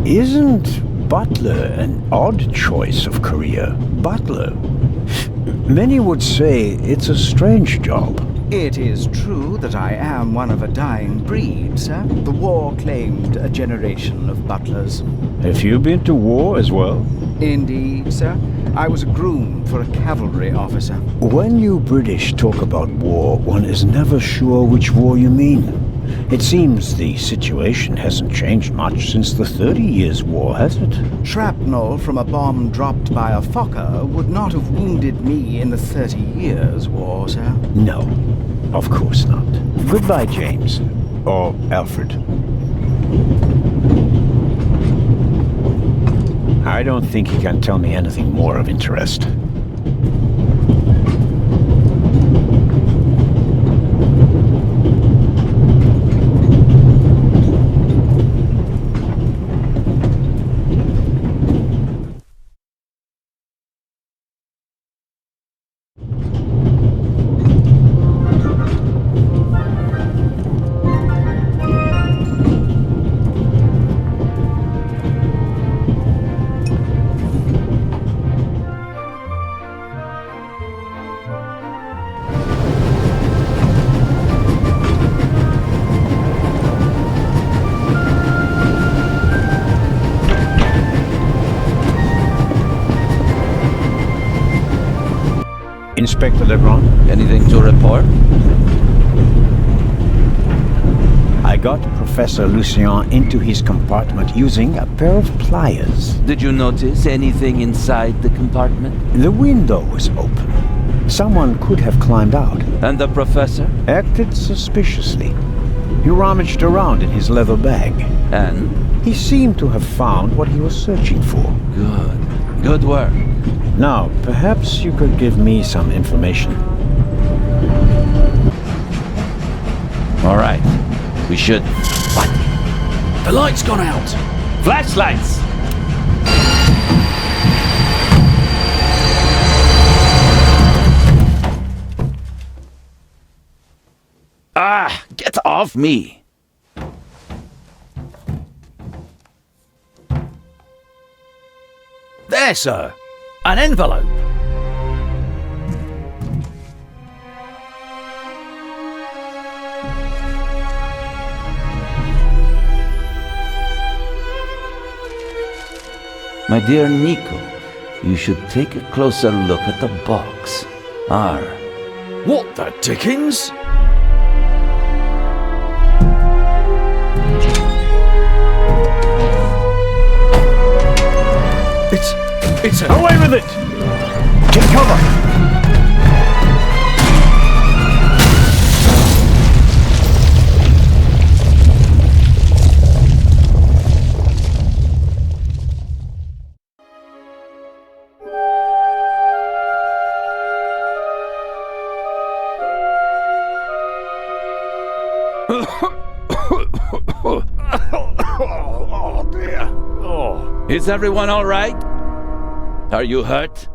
Isn't butler an odd choice of career? Butler. Many would say it's a strange job. It is true that I am one of a dying breed, sir. The war claimed a generation of butlers. Have you been to war as well? Indeed, sir. I was a groom for a cavalry officer. When you British talk about war, one is never sure which war you mean. It seems the situation hasn't changed much since the 30 Years' War, has it? Shrapnel from a bomb dropped by a Fokker would not have wounded me in the 30 Years' War, sir. No, of course not. Goodbye, James. Or Alfred. I don't think you can tell me anything more of interest. Inspector Lebron? Anything to report? I got Professor Lucien into his compartment using a pair of pliers. Did you notice anything inside the compartment? The window was open. Someone could have climbed out. And the professor? Acted suspiciously. He rummaged around in his leather bag. And? He seemed to have found what he was searching for. Good. Good work. Now, perhaps you could give me some information. All right. We should... What? The light's gone out! Flashlights! Ah! Get off me! There, sir. An envelope. My dear Nico, you should take a closer look at the box. R. What the dickens? It's a... Away with it! Take cover! Oh, dear. Oh. Is everyone all right? Are you hurt?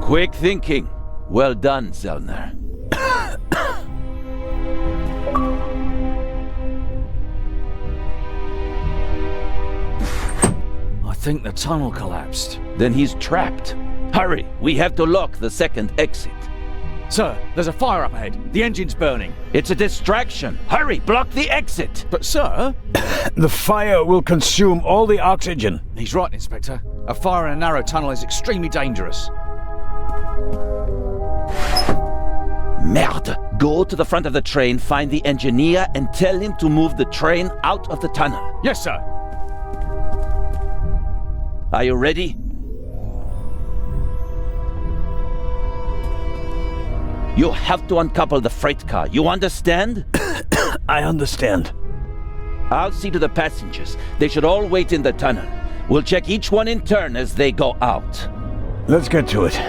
Quick thinking. Well done, Zellner. I think the tunnel collapsed. Then he's trapped. Hurry, we have to lock the second exit. Sir, there's a fire up ahead. The engine's burning. It's a distraction. Hurry, block the exit. But sir... The fire will consume all the oxygen. He's right, Inspector. A fire in a narrow tunnel is extremely dangerous. Merde! Go to the front of the train, find the engineer, and tell him to move the train out of the tunnel. Yes, sir. Are you ready? You have to uncouple the freight car. You understand? I understand. I'll see to the passengers. They should all wait in the tunnel. We'll check each one in turn as they go out. Let's get to it.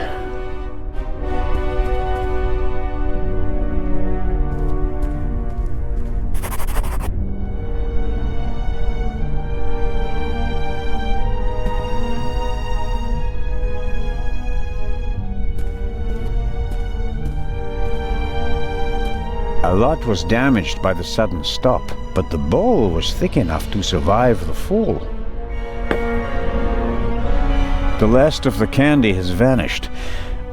A lot was damaged by the sudden stop, but the bowl was thick enough to survive the fall. The last of the candy has vanished.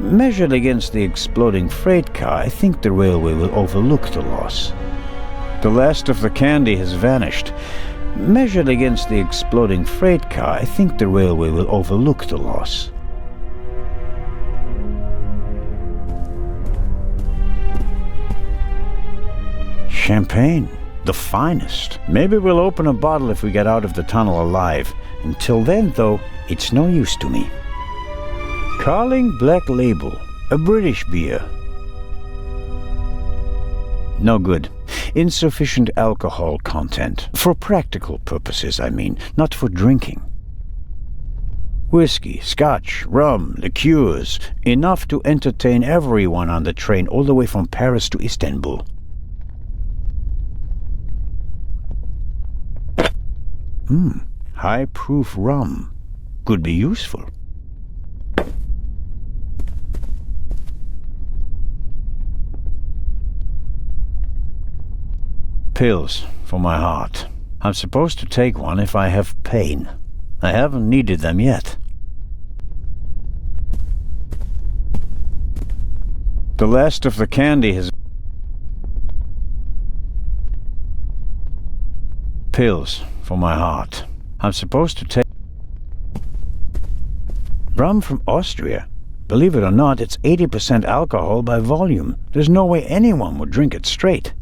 Measured against the exploding freight car, I think the railway will overlook the loss. The last of the candy has vanished. Measured against the exploding freight car, I think the railway will overlook the loss. Champagne, the finest. Maybe we'll open a bottle if we get out of the tunnel alive. Until then, though, it's no use to me. Carling Black Label, a British beer. No good. Insufficient alcohol content. For practical purposes, I mean, not for drinking. Whiskey, scotch, rum, liqueurs, enough to entertain everyone on the train all the way from Paris to Istanbul. High-proof rum. Could be useful. Pills for my heart. I'm supposed to take one if I have pain. I haven't needed them yet. The last of the candy has... Pills for my heart. I'm supposed to take... Rum from Austria. Believe it or not, it's 80% alcohol by volume. There's no way anyone would drink it straight.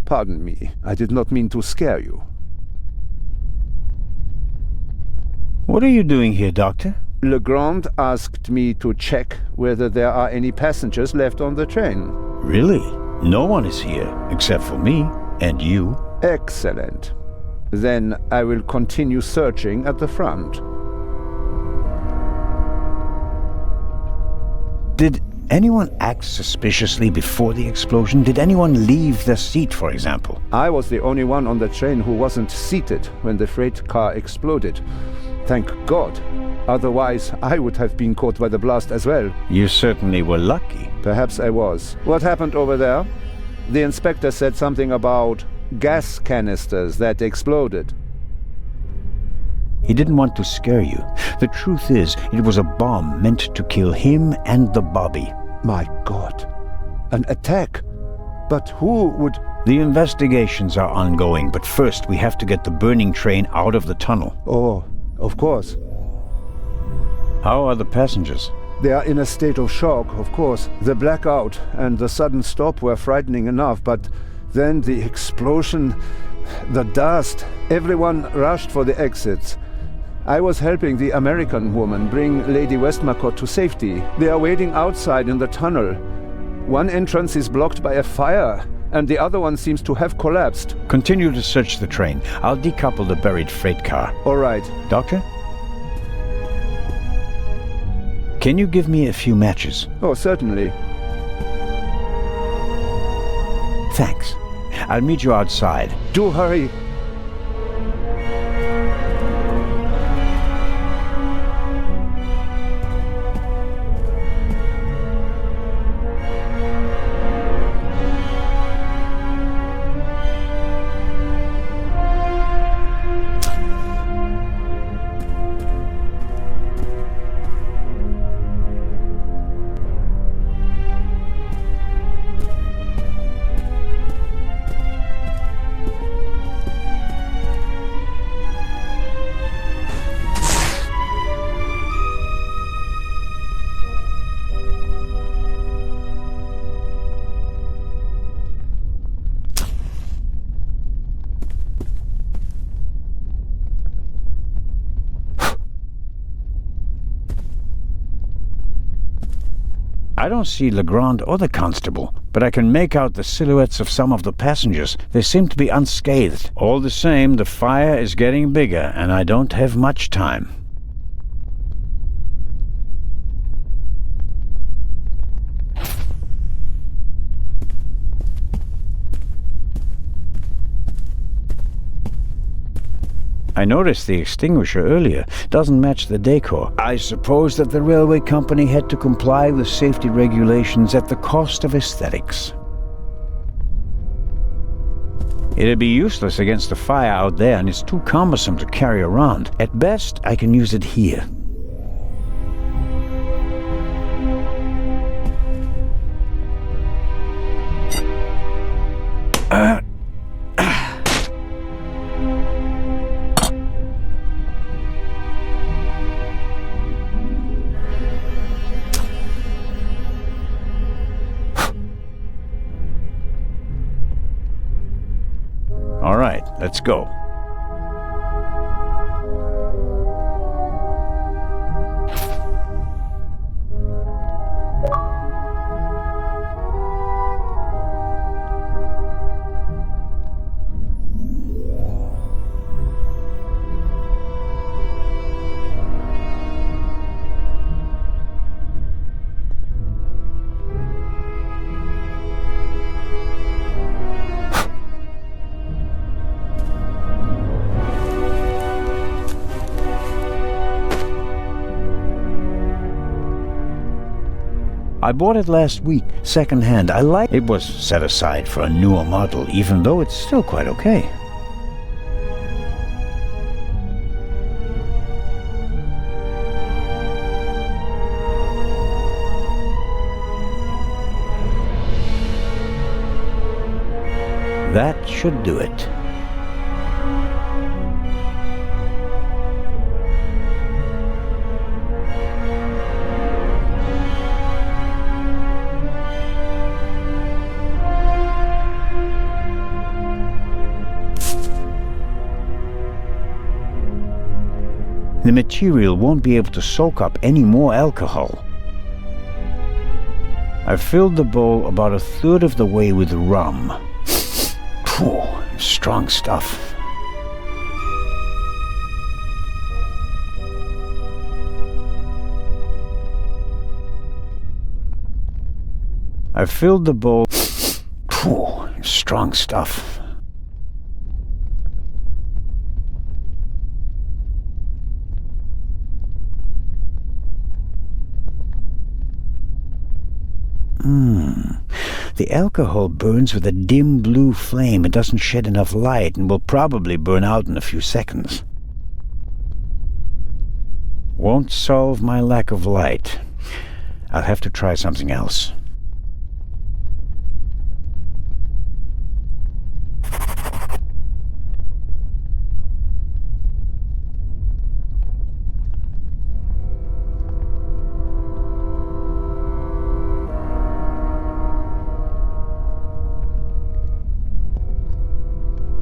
Pardon me, I did not mean to scare you. What are you doing here, Doctor? Legrand asked me to check whether there are any passengers left on the train. Really? No one is here, except for me and you. Excellent. Then I will continue searching at the front. Did anyone act suspiciously before the explosion? Did anyone leave their seat, for example? I was the only one on the train who wasn't seated when the freight car exploded. Thank God. Otherwise, I would have been caught by the blast as well. You certainly were lucky. Perhaps I was. What happened over there? The inspector said something about gas canisters that exploded. He didn't want to scare you. The truth is, it was a bomb meant to kill him and the Bobby. My God. An attack? But who would... The investigations are ongoing, but first we have to get the burning train out of the tunnel. Oh, of course. How are the passengers? They are in a state of shock, of course. The blackout and the sudden stop were frightening enough, but then the explosion, the dust, everyone rushed for the exits. I was helping the American woman bring Lady Westmacott to safety. They are waiting outside in the tunnel. One entrance is blocked by a fire, and the other one seems to have collapsed. Continue to search the train. I'll decouple the buried freight car. All right. Doctor? Can you give me a few matches? Oh, certainly. Thanks. I'll meet you outside. Do hurry. I don't see Legrand or the constable, but I can make out the silhouettes of some of the passengers. They seem to be unscathed. All the same, the fire is getting bigger, and I don't have much time. I noticed the extinguisher earlier. Doesn't match the decor. I suppose that the railway company had to comply with safety regulations at the cost of aesthetics. It'd be useless against the fire out there, and it's too cumbersome to carry around. At best, I can use it here. All right, let's go. I bought it last week, second-hand. I like it. Was set aside for a newer model, even though it's still quite okay. That should do it. The material won't be able to soak up any more alcohol. I've filled the bowl about a third of the way with rum. Phew, strong stuff. I've filled the bowl. Phew, strong stuff. The alcohol burns with a dim blue flame. It doesn't shed enough light and will probably burn out in a few seconds. Won't solve my lack of light. I'll have to try something else.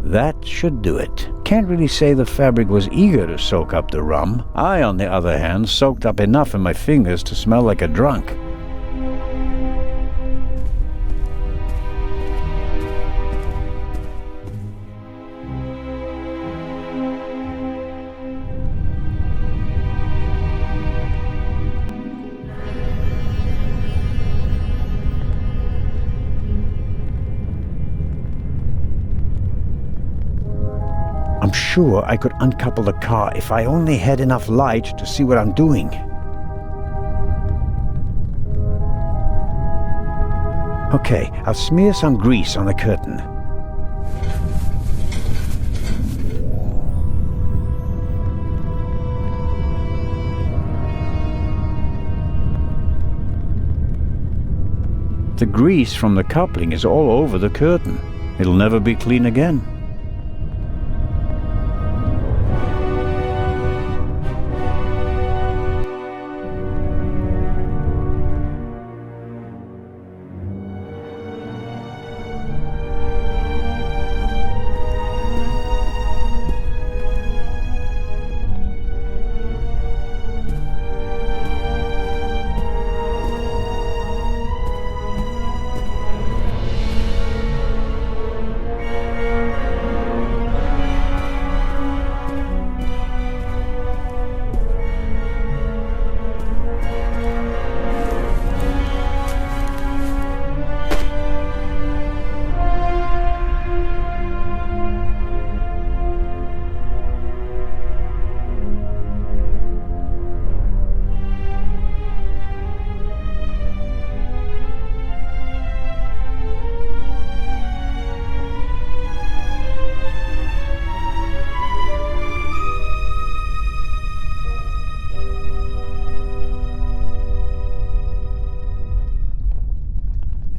That should do it. Can't really say the fabric was eager to soak up the rum. I, on the other hand, soaked up enough in my fingers to smell like a drunk. I'm sure I could uncouple the car if I only had enough light to see what I'm doing. Okay, I'll smear some grease on the curtain. The grease from the coupling is all over the curtain. It'll never be clean again.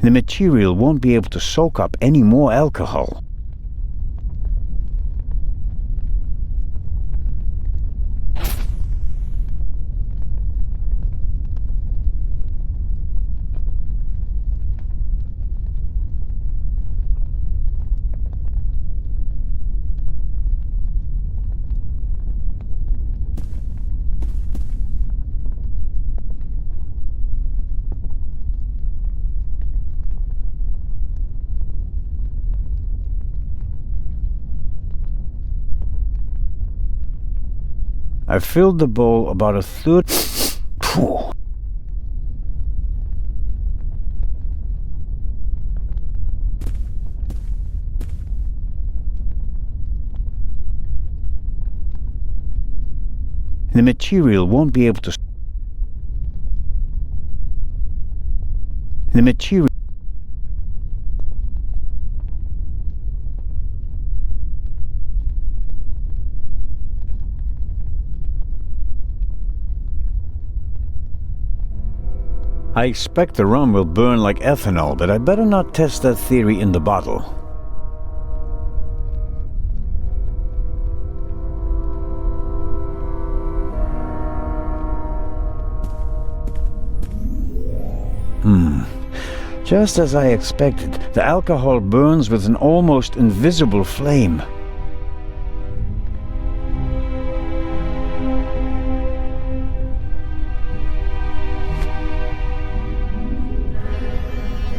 The material won't be able to soak up any more alcohol. I filled the bowl about a third. Phew. The material won't be able to. The material. I expect the rum will burn like ethanol, but I better not test that theory in the bottle. Just as I expected, the alcohol burns with an almost invisible flame.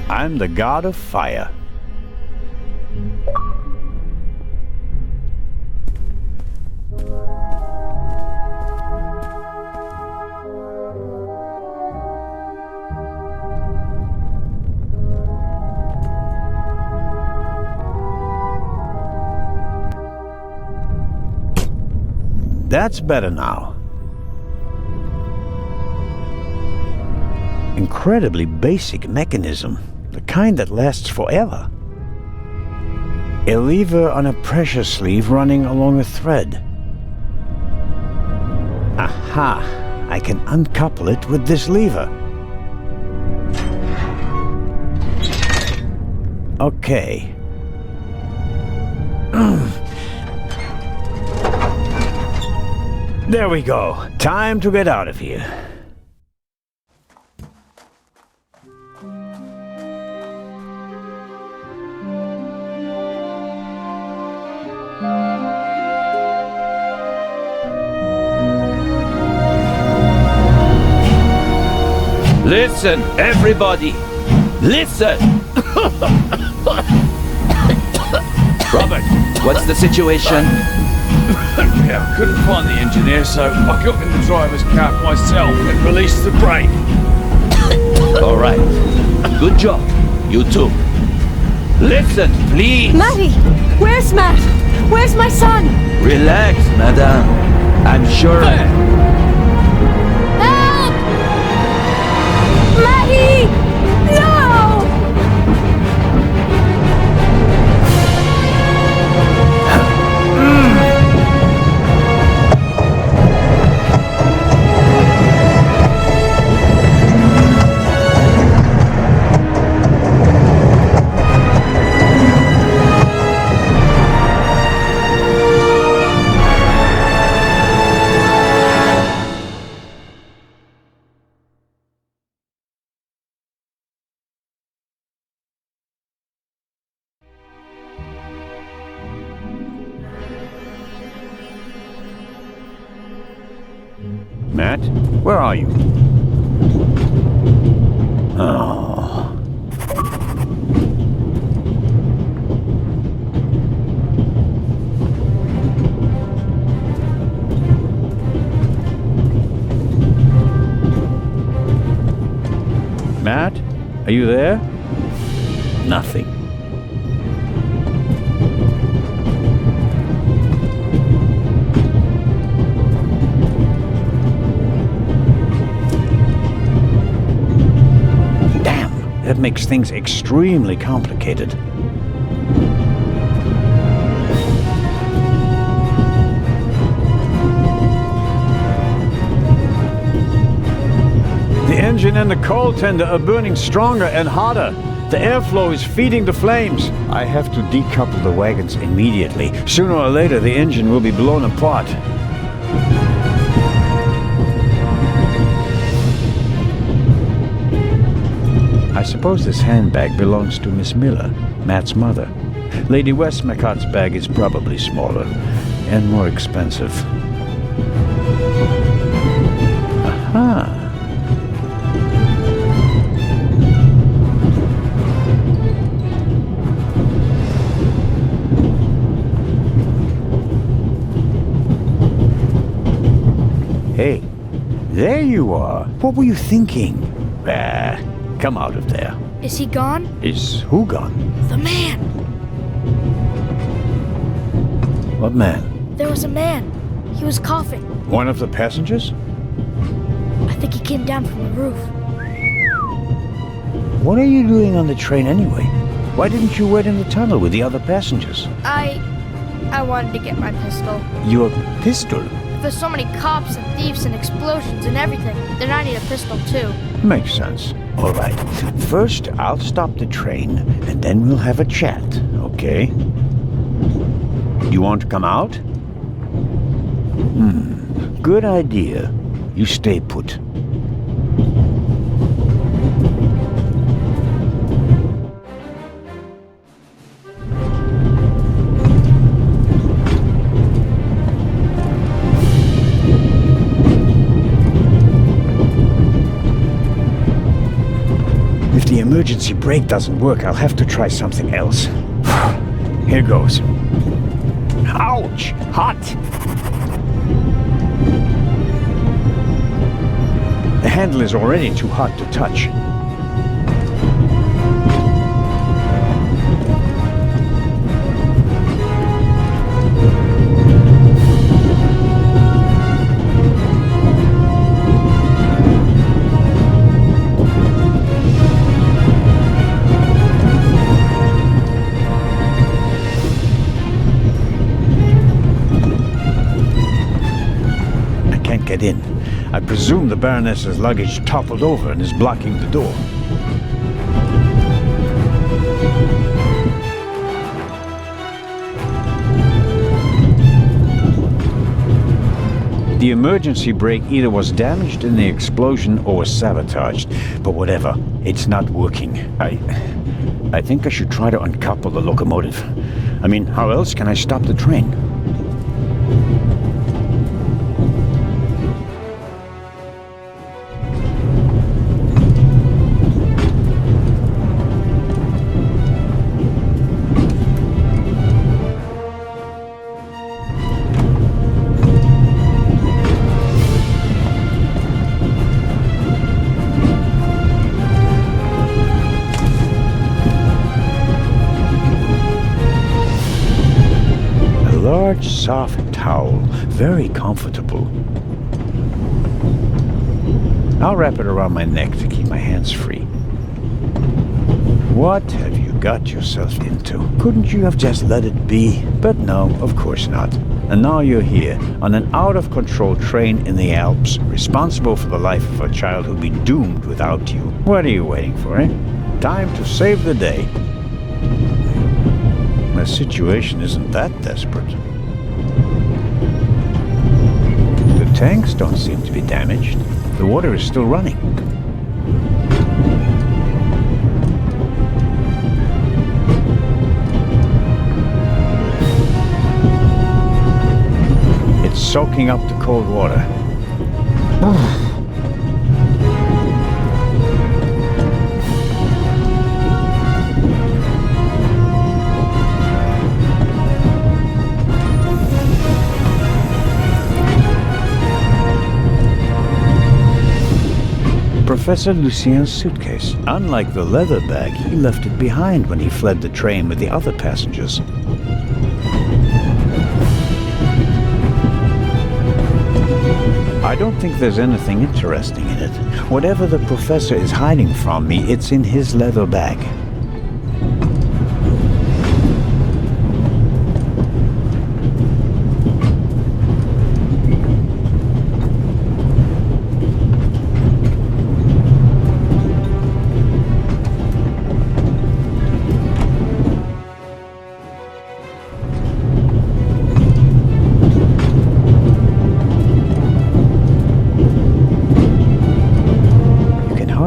I'm the god of fire. That's better now. Incredibly basic mechanism. The kind that lasts forever. A lever on a pressure sleeve running along a thread. Aha! I can uncouple it with this lever. Okay. There we go. Time to get out of here. Listen, everybody! Listen! Robert, what's the situation? Yeah, I couldn't find the engineer, so I got in the driver's cab myself and released the brake. All right. Good job. You too. Listen, please. Matty! Where's Matt? Where's my son? Relax, madame. I'm sure. Help! Maddie! No! Matt, where are you? Oh. Matt, are you there? Nothing. That makes things extremely complicated. The engine and the coal tender are burning stronger and hotter. The airflow is feeding the flames. I have to decouple the wagons immediately. Sooner or later, the engine will be blown apart. I suppose this handbag belongs to Miss Miller, Matt's mother. Lady Westmacott's bag is probably smaller and more expensive. Aha! Hey, there you are. What were you thinking? Come out of there. Is he gone? Is who gone? The man! What man? There was a man. He was coughing. One of the passengers? I think he came down from the roof. What are you doing on the train anyway? Why didn't you wait in the tunnel with the other passengers? I wanted to get my pistol. Your pistol? If there's so many cops and thieves and explosions and everything, then I need a pistol too. Makes sense. All right. First, I'll stop the train, and then we'll have a chat, okay? You want to come out? Good idea. You stay put. If the emergency brake doesn't work, I'll have to try something else. Here goes. Ouch! Hot! The handle is already too hot to touch. Get in. I presume the Baroness's luggage toppled over and is blocking the door. The emergency brake either was damaged in the explosion or was sabotaged, but whatever, it's not working. I think I should try to uncouple the locomotive. I mean, how else can I stop the train? large, soft towel. Very comfortable. I'll wrap it around my neck to keep my hands free. What have you got yourself into? Couldn't you have just let it be? But no, of course not. And now you're here, on an out-of-control train in the Alps, responsible for the life of a child who'd be doomed without you. What are you waiting for, eh? Time to save the day. The situation isn't that desperate. The tanks don't seem to be damaged. The water is still running. It's soaking up the cold water. Professor Lucien's suitcase. Unlike the leather bag, he left it behind when he fled the train with the other passengers. I don't think there's anything interesting in it. Whatever the professor is hiding from me, it's in his leather bag.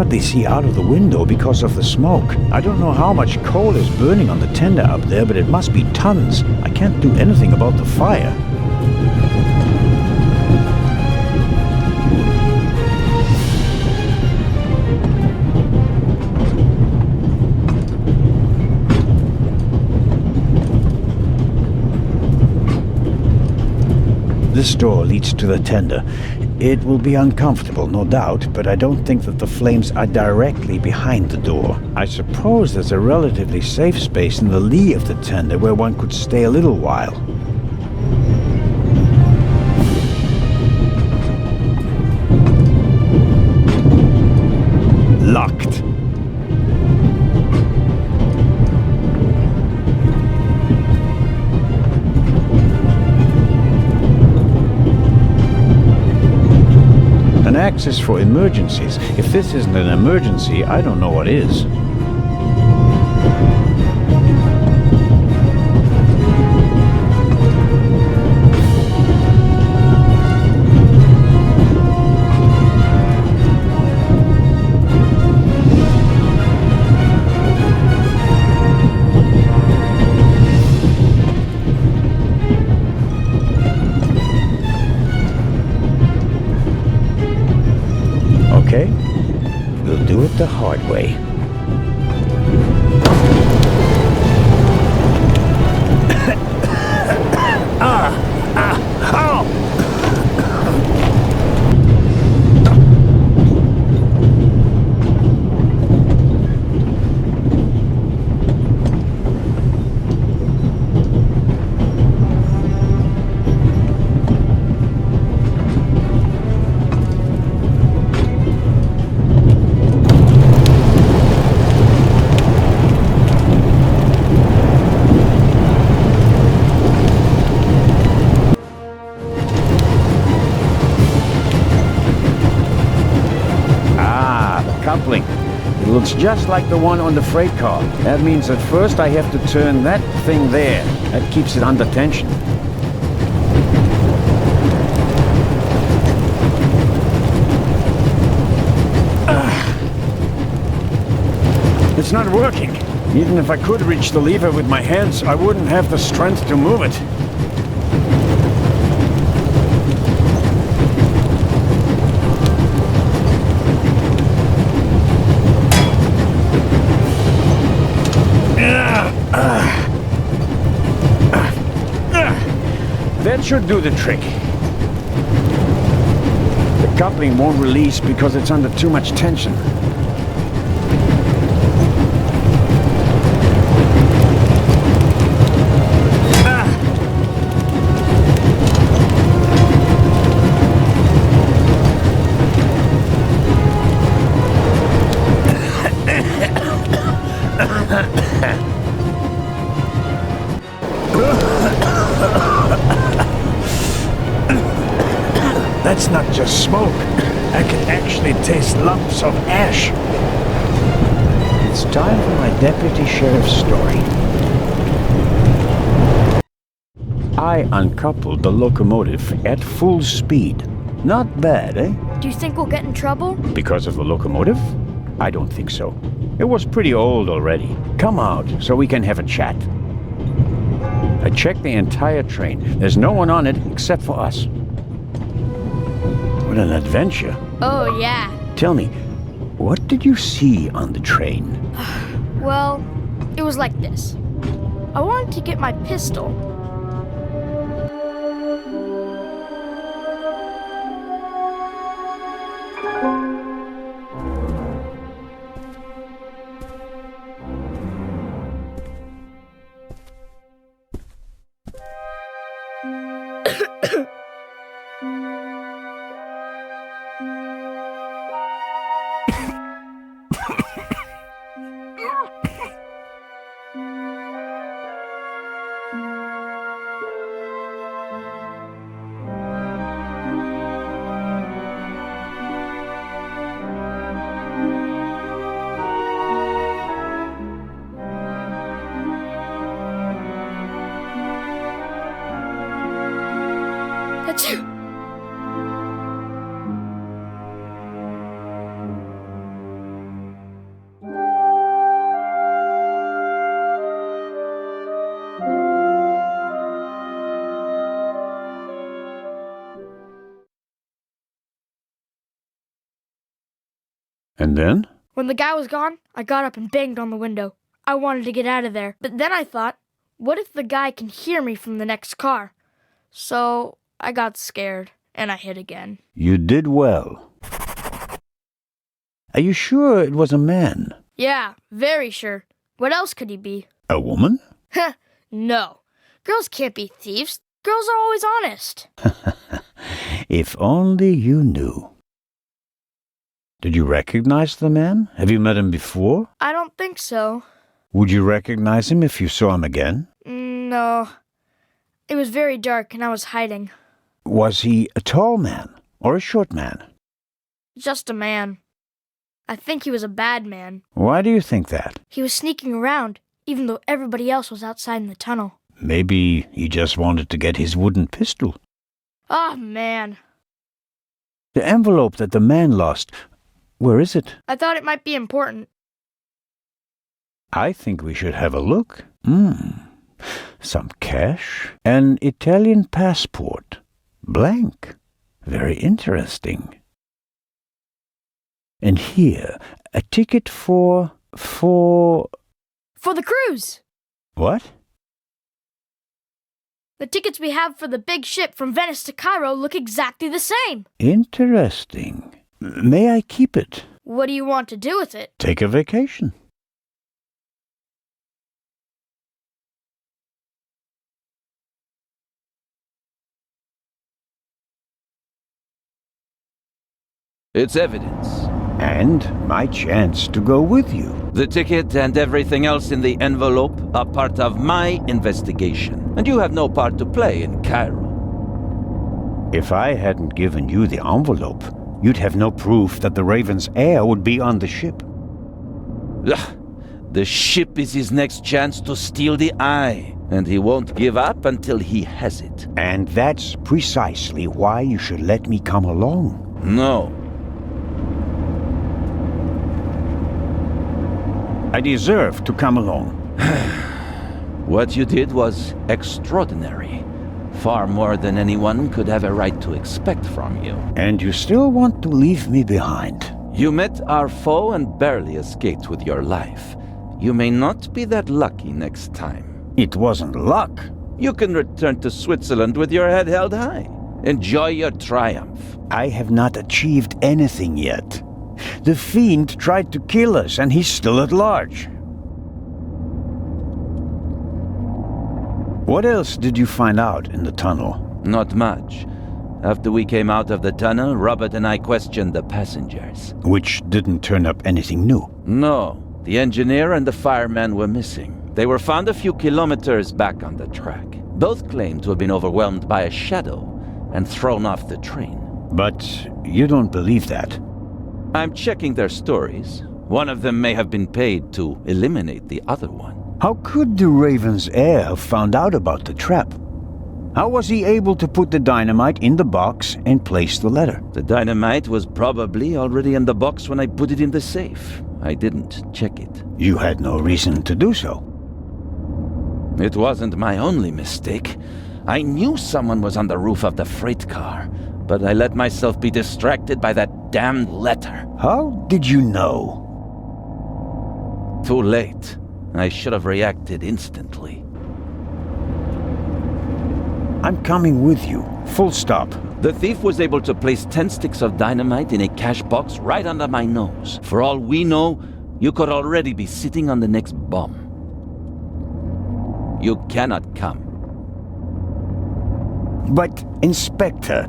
They see out of the window because of the smoke. I don't know how much coal is burning on the tender up there, but it must be tons. I can't do anything about the fire. This door leads to the tender. It will be uncomfortable, no doubt, but I don't think that the flames are directly behind the door. I suppose there's a relatively safe space in the lee of the tender where one could stay a little while. Locked. Access for emergencies. If this isn't an emergency, I don't know what is. Okay? We'll do it the hard way. Coupling. It looks just like the one on the freight car. That means at first I have to turn that thing there. That keeps it under tension. It's not working. Even if I could reach the lever with my hands, I wouldn't have the strength to move it. That should do the trick. The coupling won't release because it's under too much tension. It's not just smoke. I can actually taste lumps of ash. It's time for my deputy sheriff's story. I uncoupled the locomotive at full speed. Not bad, eh? Do you think we'll get in trouble? Because of the locomotive? I don't think so. It was pretty old already. Come out so we can have a chat. I checked the entire train. There's no one on it except for us. What an adventure. Oh, yeah. Tell me, what did you see on the train? Well, it was like this. I wanted to get my pistol. Achoo! And then? When the guy was gone, I got up and banged on the window. I wanted to get out of there, but then I thought, what if the guy can hear me from the next car? So I got scared, and I hid again. You did well. Are you sure it was a man? Yeah, very sure. What else could he be? A woman? Heh, no. Girls can't be thieves. Girls are always honest. If only you knew. Did you recognize the man? Have you met him before? I don't think so. Would you recognize him if you saw him again? No. It was very dark and I was hiding. Was he a tall man or a short man? Just a man. I think he was a bad man. Why do you think that? He was sneaking around, even though everybody else was outside in the tunnel. Maybe he just wanted to get his wooden pistol. Ah, man. The envelope that the man lost, where is it? I thought it might be important. I think we should have a look. Some cash. An Italian passport. Blank. Very interesting. And here, a ticket for the cruise! What? The tickets we have for the big ship from Venice to Cairo look exactly the same. Interesting. May I keep it? What do you want to do with it? Take a vacation. It's evidence. And my chance to go with you. The ticket and everything else in the envelope are part of my investigation, and you have no part to play in Cairo. If I hadn't given you the envelope, you'd have no proof that the Raven's heir would be on the ship. The ship is his next chance to steal the eye, and he won't give up until he has it. And that's precisely why you should let me come along. No. I deserve to come along. What you did was extraordinary. Far more than anyone could have a right to expect from you. And you still want to leave me behind? You met our foe and barely escaped with your life. You may not be that lucky next time. It wasn't luck. You can return to Switzerland with your head held high. Enjoy your triumph. I have not achieved anything yet. The fiend tried to kill us, and he's still at large. What else did you find out in the tunnel? Not much. After we came out of the tunnel, Robert and I questioned the passengers. Which didn't turn up anything new? No. The engineer and the fireman were missing. They were found a few kilometers back on the track. Both claimed to have been overwhelmed by a shadow and thrown off the train. But you don't believe that. I'm checking their stories. One of them may have been paid to eliminate the other one. How could the Raven's heir have found out about the trap? How was he able to put the dynamite in the box and place the letter? The dynamite was probably already in the box when I put it in the safe. I didn't check it. You had no reason to do so. It wasn't my only mistake. I knew someone was on the roof of the freight car, but I let myself be distracted by that damned letter. How did you know? Too late. I should have reacted instantly. I'm coming with you. Full stop. The thief was able to place 10 sticks of dynamite in a cash box right under my nose. For all we know, you could already be sitting on the next bomb. You cannot come. But, Inspector...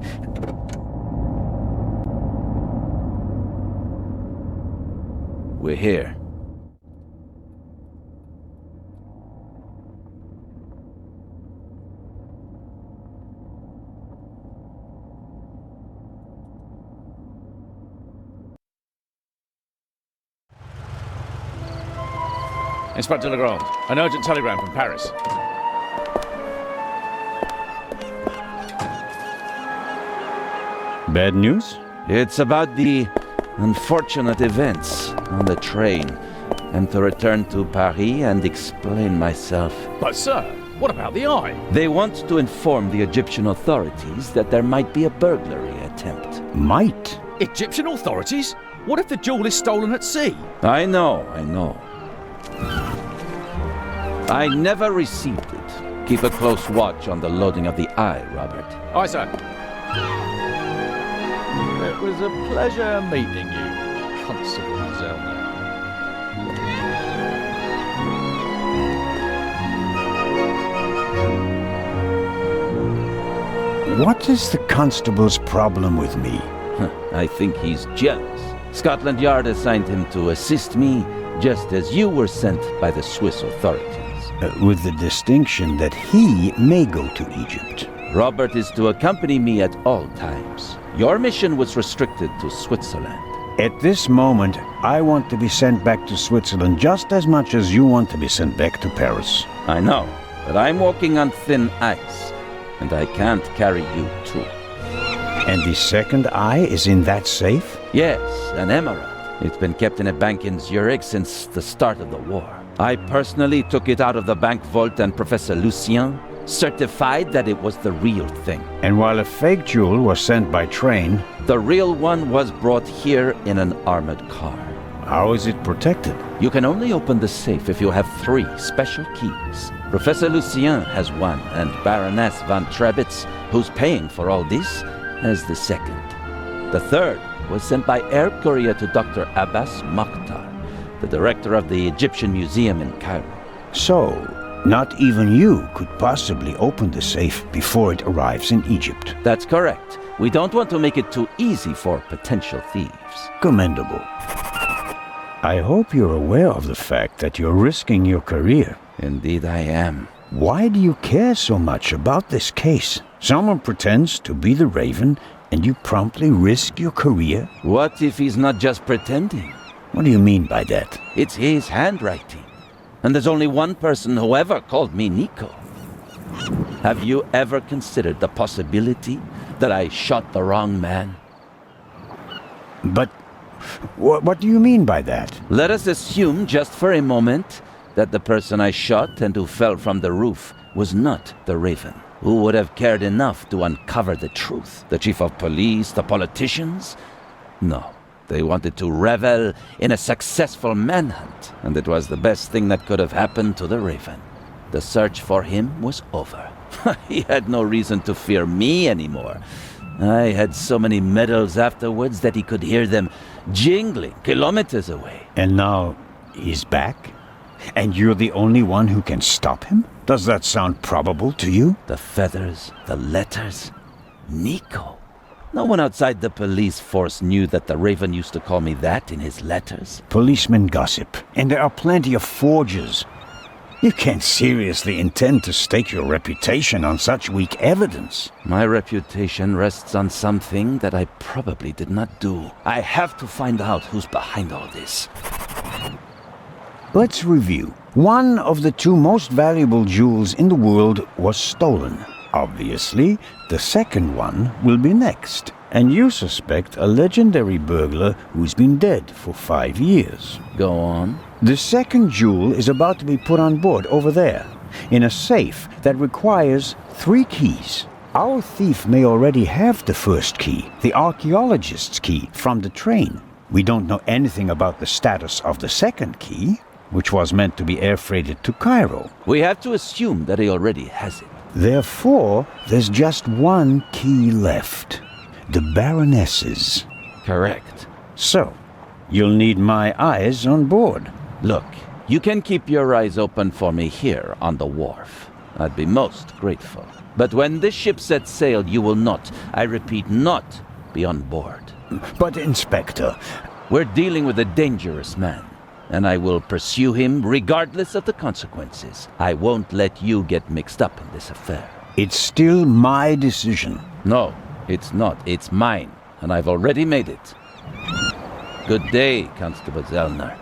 We're here. Inspector Legrand, an urgent telegram from Paris. Bad news? It's about the unfortunate events on the train, and to return to Paris and explain myself. But sir, what about the eye? They want to inform the Egyptian authorities that there might be a burglary attempt. Might? Egyptian authorities? What if the jewel is stolen at sea? I know. I never received it. Keep a close watch on the loading of the eye, Robert. Aye, sir. It was a pleasure meeting you, Constable Zellner. What is the constable's problem with me? I think he's jealous. Scotland Yard assigned him to assist me, just as you were sent by the Swiss authorities. With the distinction that he may go to Egypt. Robert is to accompany me at all times. Your mission was restricted to Switzerland. At this moment, I want to be sent back to Switzerland just as much as you want to be sent back to Paris. I know, but I'm walking on thin ice, and I can't carry you too. And the second eye is in that safe? Yes, an emerald. It's been kept in a bank in Zurich since the start of the war. I personally took it out of the bank vault, and Professor Lucien certified that it was the real thing. And while a fake jewel was sent by train, the real one was brought here in an armored car. How is it protected? You can only open the safe if you have 3 special keys. Professor Lucien has one, and Baroness von Trebitz, who's paying for all this, has the second. The third was sent by air courier to Dr. Abbas Mokhtar, the director of the Egyptian Museum in Cairo. So, not even you could possibly open the safe before it arrives in Egypt. That's correct. We don't want to make it too easy for potential thieves. Commendable. I hope you're aware of the fact that you're risking your career. Indeed I am. Why do you care so much about this case? Someone pretends to be the Raven, and you promptly risk your career? What if he's not just pretending? What do you mean by that? It's his handwriting. And there's only one person who ever called me Nico. Have you ever considered the possibility that I shot the wrong man? But what do you mean by that? Let us assume just for a moment that the person I shot and who fell from the roof was not the Raven. Who would have cared enough to uncover the truth? The chief of police, the politicians? No. They wanted to revel in a successful manhunt, and it was the best thing that could have happened to the Raven. The search for him was over. He had no reason to fear me anymore. I had so many medals afterwards that he could hear them jingling kilometers away. And now he's back? And you're the only one who can stop him? Does that sound probable to you? The feathers, the letters, Nico. No one outside the police force knew that the Raven used to call me that in his letters. Policemen gossip, and there are plenty of forgers. You can't seriously intend to stake your reputation on such weak evidence. My reputation rests on something that I probably did not do. I have to find out who's behind all this. Let's review. One of the two most valuable jewels in the world was stolen. Obviously, the second one will be next. And you suspect a legendary burglar who's been dead for 5 years. Go on. The second jewel is about to be put on board over there, in a safe that requires 3 keys. Our thief may already have the first key, the archaeologist's key, from the train. We don't know anything about the status of the second key, which was meant to be air freighted to Cairo. We have to assume that he already has it. Therefore, there's just one key left. The Baroness's. Correct. So, you'll need my eyes on board. Look, you can keep your eyes open for me here on the wharf. I'd be most grateful. But when this ship sets sail, you will not, I repeat, not be on board. But, Inspector... We're dealing with a dangerous man, and I will pursue him regardless of the consequences. I won't let you get mixed up in this affair. It's still my decision. No, it's not. It's mine, and I've already made it. Good day, Constable Zellner.